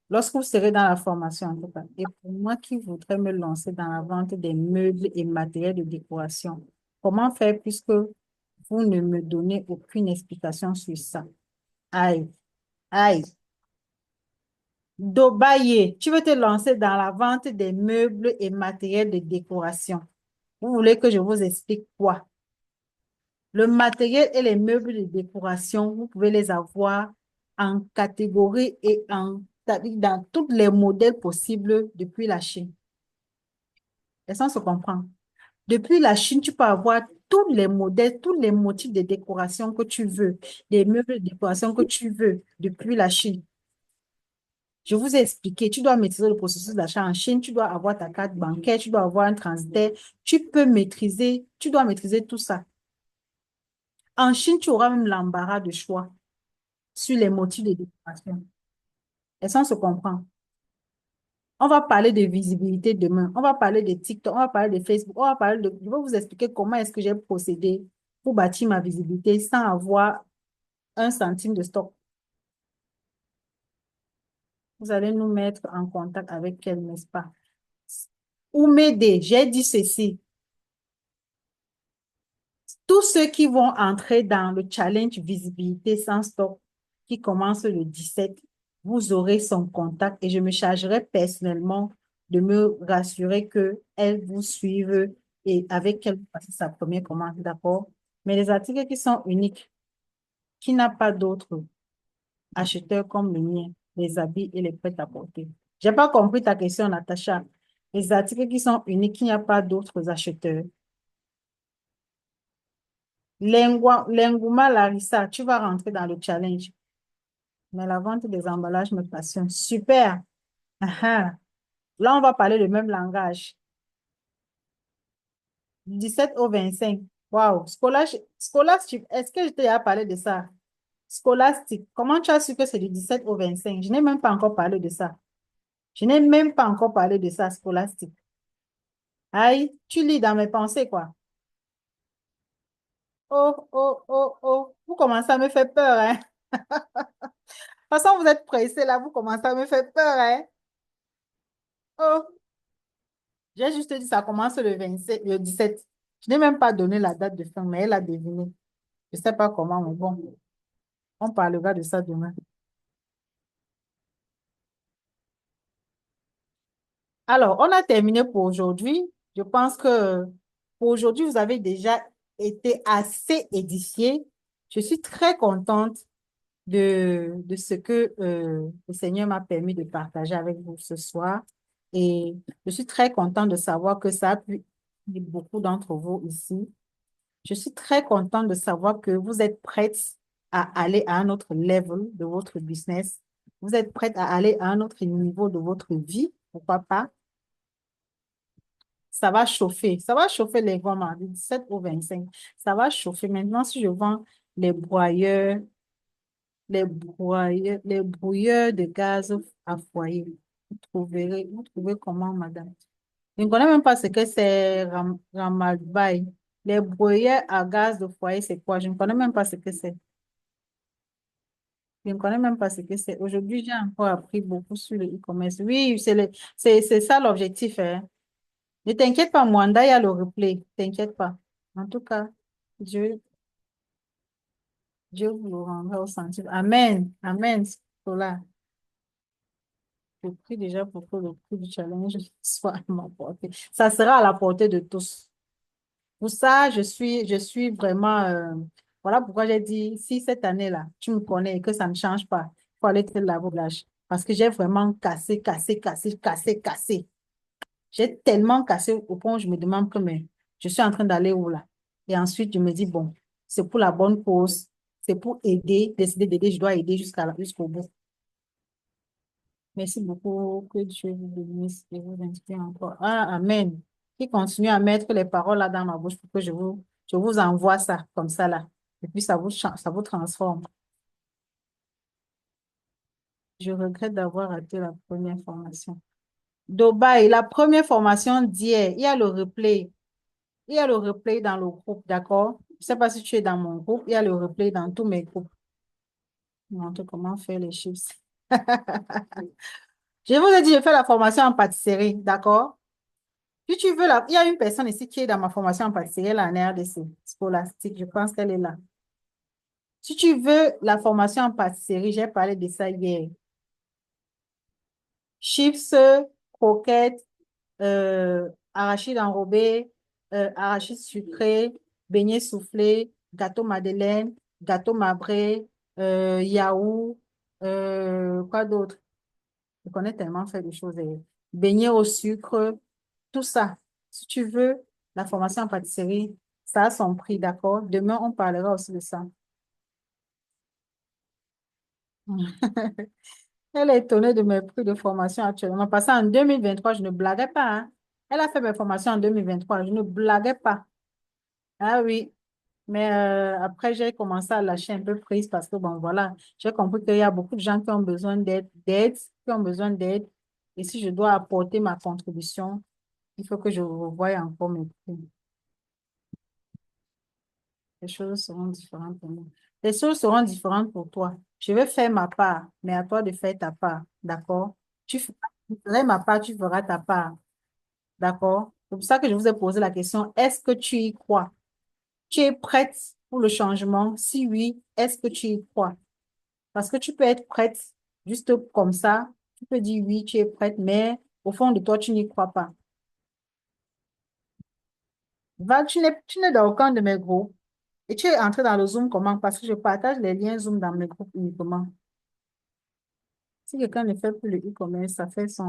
Lorsque vous serez dans la formation, en tout cas. Et pour moi qui voudrais me lancer dans la vente des meubles et matériels de décoration, comment faire puisque vous ne me donnez aucune explication sur ça? Aïe, aïe. Dobaye, tu veux te lancer dans la vente des meubles et matériels de décoration. Vous voulez que je vous explique quoi? Le matériel et les meubles de décoration, vous pouvez les avoir en catégorie et c'est-à-dire dans tous les modèles possibles depuis la Chine. Est-ce qu'on se comprend? Depuis la Chine, tu peux avoir tous les modèles, tous les motifs de décoration que tu veux, les meubles de décoration que tu veux depuis la Chine. Je vous ai expliqué, tu dois maîtriser le processus d'achat en Chine, tu dois avoir ta carte bancaire, tu dois avoir un transitaire, tu dois maîtriser tout ça. En Chine, tu auras même l'embarras de choix sur les motifs de décoration. Est-ce qu'on se comprend? On va parler de visibilité demain. On va parler de TikTok, on va parler de Facebook, on va parler de... Je vais vous expliquer comment est-ce que j'ai procédé pour bâtir ma visibilité sans avoir un centime de stock. Vous allez nous mettre en contact avec elle, n'est-ce pas? Ou m'aider, j'ai dit ceci. Tous ceux qui vont entrer dans le challenge visibilité sans stock qui commence le 17, vous aurez son contact et je me chargerai personnellement de me rassurer qu'elle vous suive et avec elle vous passez sa première commande, d'accord? Mais les articles qui sont uniques, qui n'a pas d'autres acheteurs comme le mien, les habits et les prêt-à-porter. J'ai pas compris ta question, Natacha. Les articles qui sont uniques, il n'y a pas d'autres acheteurs. L'engouement Larissa, tu vas rentrer dans le challenge. Mais la vente des emballages me passionne. Super. Ah ah. Là, on va parler le même langage. Du 17 au 25. Waouh. Scholastic, est-ce que je t'ai déjà parlé de ça? Scholastique, comment tu as su que c'est du 17 au 25? Je n'ai même pas encore parlé de ça. Je n'ai même pas encore parlé de ça, Scholastique. Aïe, tu lis dans mes pensées, quoi. Oh, oh, oh, oh. Vous commencez à me faire peur, hein? De toute façon, vous êtes pressés, là. Vous commencez à me faire peur, hein? Oh. J'ai juste dit ça commence le 27, le 17. Je n'ai même pas donné la date de fin, mais elle a deviné. Je ne sais pas comment, mais bon, on parlera de ça demain. Alors, on a terminé pour aujourd'hui. Je pense que pour aujourd'hui, vous avez déjà été assez édifiés. Je suis très contente de ce que le Seigneur m'a permis de partager avec vous ce soir. Et je suis très contente de savoir que ça a pu aider beaucoup d'entre vous ici. Je suis très contente de savoir que vous êtes prête à aller à un autre level de votre business. Vous êtes prête à aller à un autre niveau de votre vie. Pourquoi pas? Ça va chauffer les vraiment du 17 au 25. Ça va chauffer. Maintenant, si je vends les broyeurs, les brouilleurs de gaz à foyer, vous trouvez comment, madame? Je ne connais même pas ce que c'est Ramalbaï. Les brouilleurs à gaz de foyer, c'est quoi? Je ne connais même pas ce que c'est. Je ne connais même pas ce que c'est. Aujourd'hui, j'ai encore appris beaucoup sur le e-commerce. Oui, c'est ça l'objectif, hein. Ne t'inquiète pas, Mwanda, il y a le replay. T'inquiète pas. En tout cas, Dieu, Dieu vous le rendra au centime. Amen. Amen. Voilà. Je prie déjà pour que le prix du challenge soit à ma portée. Ça sera à la portée de tous. Pour ça, je suis vraiment... voilà pourquoi j'ai dit, si cette année-là, tu me connais et que ça ne change pas, il faut aller te laver au village. Parce que j'ai vraiment cassé, cassé, cassé, cassé, cassé. J'ai tellement cassé au point où je me demande que mais, je suis en train d'aller où là? Et ensuite, je me dis, bon, c'est pour la bonne cause, c'est pour aider, décider d'aider, je dois aider jusqu'au bout. Merci beaucoup, que Dieu vous bénisse et vous inspire encore. Ah, Amen. Qui continue à mettre les paroles là dans ma bouche pour que je vous envoie ça comme ça là. Et puis ça vous transforme. Je regrette d'avoir raté la première formation. Dubaï, la première formation d'hier, il y a le replay. Il y a le replay dans le groupe, d'accord? Je ne sais pas si tu es dans mon groupe, il y a le replay dans tous mes groupes. Je montre comment faire les chips. Je vous ai dit, je fais la formation en pâtisserie, d'accord? Si tu veux, il y a une personne ici qui est dans ma formation en pâtisserie, elle est en RDC, scolastique, je pense qu'elle est là. Si tu veux la formation en pâtisserie, j'ai parlé de ça hier. Chips, croquettes, arachides enrobés, arachides sucrés, beignets soufflés, gâteau madeleine, gâteau marbré, yaourt, quoi d'autre? Je connais tellement fait de choses. Beignets au sucre, tout ça. Si tu veux, la formation en pâtisserie, ça a son prix, d'accord? Demain, on parlera aussi de ça. Elle est étonnée de mes prix de formation actuellement. Parce qu'en 2023, je ne blaguais pas, hein. Elle a fait mes formations en 2023, je ne blaguais pas. Ah oui. Mais après, j'ai commencé à lâcher un peu prise parce que, bon, voilà, j'ai compris qu'il y a beaucoup de gens qui ont besoin qui ont besoin d'aide. Et si je dois apporter ma contribution, il faut que je revoie encore mes prix. Les choses seront différentes pour moi. Les choses seront différentes pour toi. Je vais faire ma part, mais à toi de faire ta part. D'accord? Je ferai ma part, tu feras ta part. D'accord? C'est pour ça que je vous ai posé la question, est-ce que tu y crois? Tu es prête pour le changement? Si oui, est-ce que tu y crois? Parce que tu peux être prête juste comme ça. Tu peux dire oui, tu es prête, mais au fond de toi, tu n'y crois pas. Val, tu n'es dans aucun de mes groupes. Et tu es entré dans le Zoom comment? Parce que je partage les liens Zoom dans mes groupes uniquement. Si quelqu'un ne fait plus le e-commerce, ça fait c'est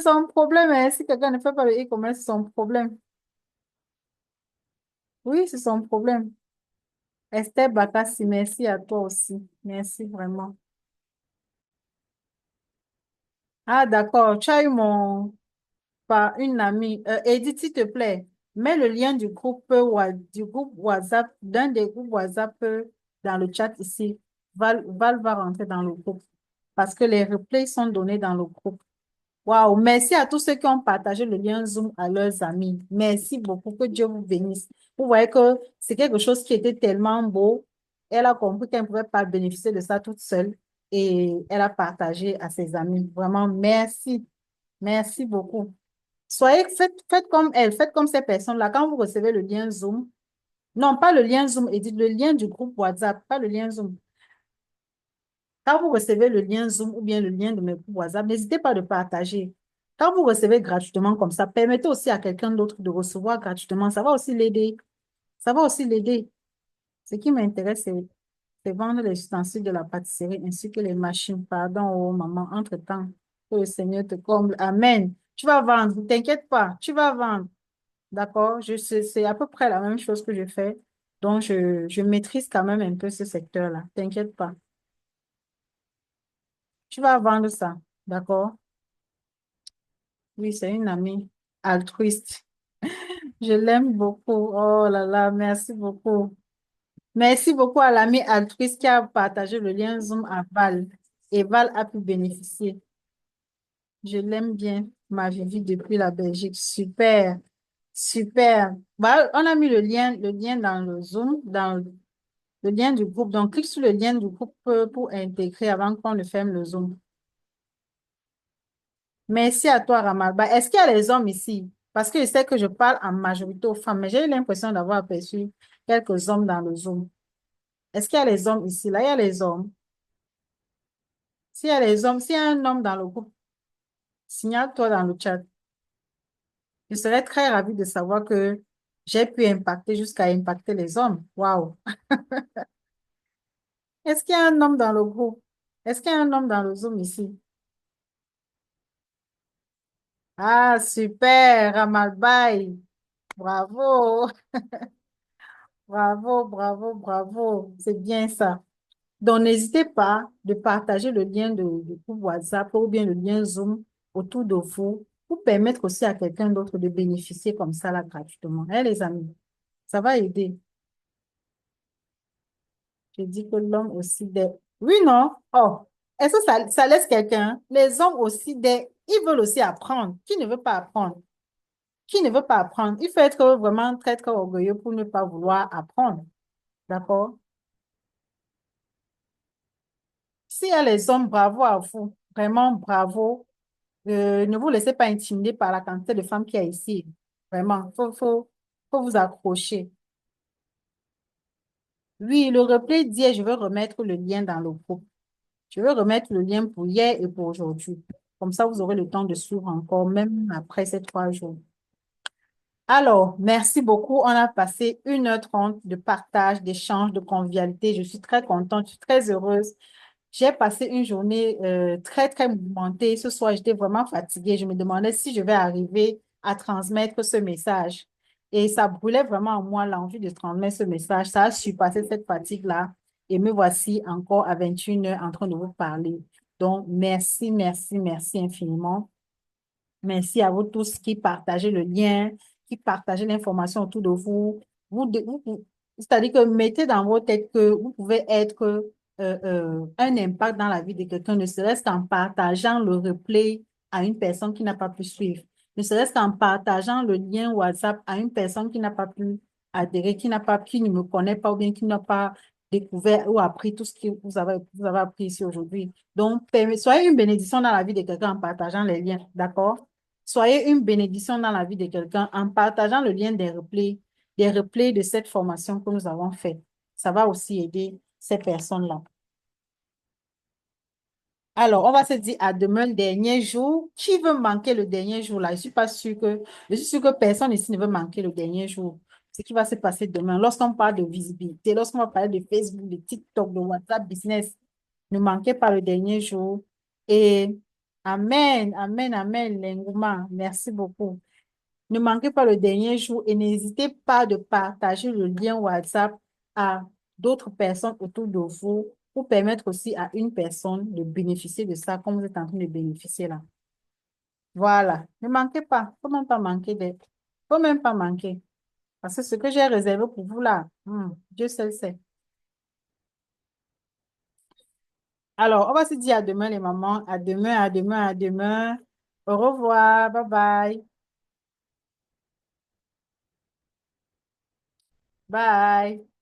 son problème. Hein. Si quelqu'un ne fait pas le e-commerce, c'est son problème. Oui, c'est son problème. Esther Bakassi, merci à toi aussi. Merci vraiment. Ah, d'accord. Tu as eu par une amie. Edith, s'il te plaît, mets le lien du groupe WhatsApp, d'un des groupes WhatsApp dans le chat ici. Val va rentrer dans le groupe parce que les replays sont donnés dans le groupe. Waouh, merci à tous ceux qui ont partagé le lien Zoom à leurs amis. Merci beaucoup, que Dieu vous bénisse. Vous voyez que c'est quelque chose qui était tellement beau. Elle a compris qu'elle ne pouvait pas bénéficier de ça toute seule et elle a partagé à ses amis. Vraiment, merci. Merci beaucoup. Faites comme elle, faites comme ces personnes-là. Quand vous recevez le lien Zoom, non, pas le lien Zoom, et dites le lien du groupe WhatsApp, pas le lien Zoom. Quand vous recevez le lien Zoom ou bien le lien de mes groupes WhatsApp, n'hésitez pas de partager. Quand vous recevez gratuitement comme ça, permettez aussi à quelqu'un d'autre de recevoir gratuitement. Ça va aussi l'aider. Ça va aussi l'aider. Ce qui m'intéresse, c'est vendre les ustensiles de la pâtisserie ainsi que les machines. Pardon, oh maman, entre-temps, que le Seigneur te comble. Amen. Tu vas vendre, ne t'inquiète pas, tu vas vendre. D'accord? C'est à peu près la même chose que je fais. Donc, je maîtrise quand même un peu ce secteur-là. T'inquiète pas. Tu vas vendre ça. D'accord? Oui, c'est une amie altruiste. Je l'aime beaucoup. Oh là là, merci beaucoup. Merci beaucoup à l'ami altruiste qui a partagé le lien Zoom à Val. Et Val a pu bénéficier. Je l'aime bien, ma vie depuis la Belgique. Super, super. Bah, on a mis le lien dans le Zoom, dans le lien du groupe. Donc, clique sur le lien du groupe pour intégrer avant qu'on ne ferme le Zoom. Merci à toi, Ramalba. Est-ce qu'il y a les hommes ici? Parce que je sais que je parle en majorité aux femmes, mais j'ai eu l'impression d'avoir aperçu quelques hommes dans le Zoom. Est-ce qu'il y a les hommes ici? Là, il y a les hommes. S'il y a les hommes, s'il y a un homme dans le groupe, signale-toi dans le chat. Je serais très ravie de savoir que j'ai pu impacter jusqu'à impacter les hommes. Waouh! Est-ce qu'il y a un homme dans le groupe? Est-ce qu'il y a un homme dans le Zoom ici? Ah, super, Ramalbaï. Bravo, bravo, bravo, bravo. C'est bien ça. Donc, n'hésitez pas de partager le lien de groupe WhatsApp ou bien le lien Zoom autour de vous pour permettre aussi à quelqu'un d'autre de bénéficier comme ça là gratuitement. Hein, les amis, ça va aider. Je dis que l'homme aussi des... Oui, non? Oh, est-ce que ça laisse quelqu'un? Les hommes aussi des... Ils veulent aussi apprendre. Qui ne veut pas apprendre? Qui ne veut pas apprendre? Il faut être vraiment très, très orgueilleux pour ne pas vouloir apprendre. D'accord? S'il y a les hommes, bravo à vous. Vraiment, bravo. Ne vous laissez pas intimider par la quantité de femmes qu'il y a ici. Vraiment, faut vous accrocher. Oui, le replay dit, je vais remettre le lien dans le groupe. Je vais remettre le lien pour hier et pour aujourd'hui. Comme ça, vous aurez le temps de suivre encore, même après ces 3 jours. Alors, merci beaucoup. On a passé 1h30 de partage, d'échange, de convivialité. Je suis très contente, je suis très heureuse. J'ai passé une journée très, très mouvementée. Ce soir, j'étais vraiment fatiguée. Je me demandais si je vais arriver à transmettre ce message. Et ça brûlait vraiment en moi l'envie de transmettre ce message. Ça a surpassé cette fatigue-là. Et me voici encore à 21 heures en train de vous parler. Donc, merci, merci, merci infiniment. Merci à vous tous qui partagez le lien, qui partagez l'information autour de vous. C'est-à-dire que mettez dans vos têtes que vous pouvez être un impact dans la vie de quelqu'un, ne serait-ce qu'en partageant le replay à une personne qui n'a pas pu suivre, ne serait-ce qu'en partageant le lien WhatsApp à une personne qui n'a pas pu adhérer, qui ne me connaît pas ou bien qui n'a pas découvert ou appris tout ce que vous avez appris ici aujourd'hui. Donc, soyez une bénédiction dans la vie de quelqu'un en partageant les liens, d'accord? Soyez une bénédiction dans la vie de quelqu'un en partageant le lien des replays de cette formation que nous avons faite. Ça va aussi aider ces personnes-là. Alors, on va se dire à demain, le dernier jour. Qui veut manquer le dernier jour là? Je suis sûre que personne ici ne veut manquer le dernier jour. Ce qui va se passer demain. Lorsqu'on parle de visibilité, lorsqu'on va parler de Facebook, de TikTok, de WhatsApp Business, ne manquez pas le dernier jour. Et Amen, Amen, Amen, l'engouement. Merci beaucoup. Ne manquez pas le dernier jour et n'hésitez pas de partager le lien WhatsApp à d'autres personnes autour de vous pour permettre aussi à une personne de bénéficier de ça comme vous êtes en train de bénéficier là. Voilà. Ne manquez pas. Faut même pas manquer d'être. Faut même pas manquer. Parce que ce que j'ai réservé pour vous là, Dieu seul sait. Alors, on va se dire à demain les mamans. À demain, à demain, à demain. Au revoir. Bye bye. Bye.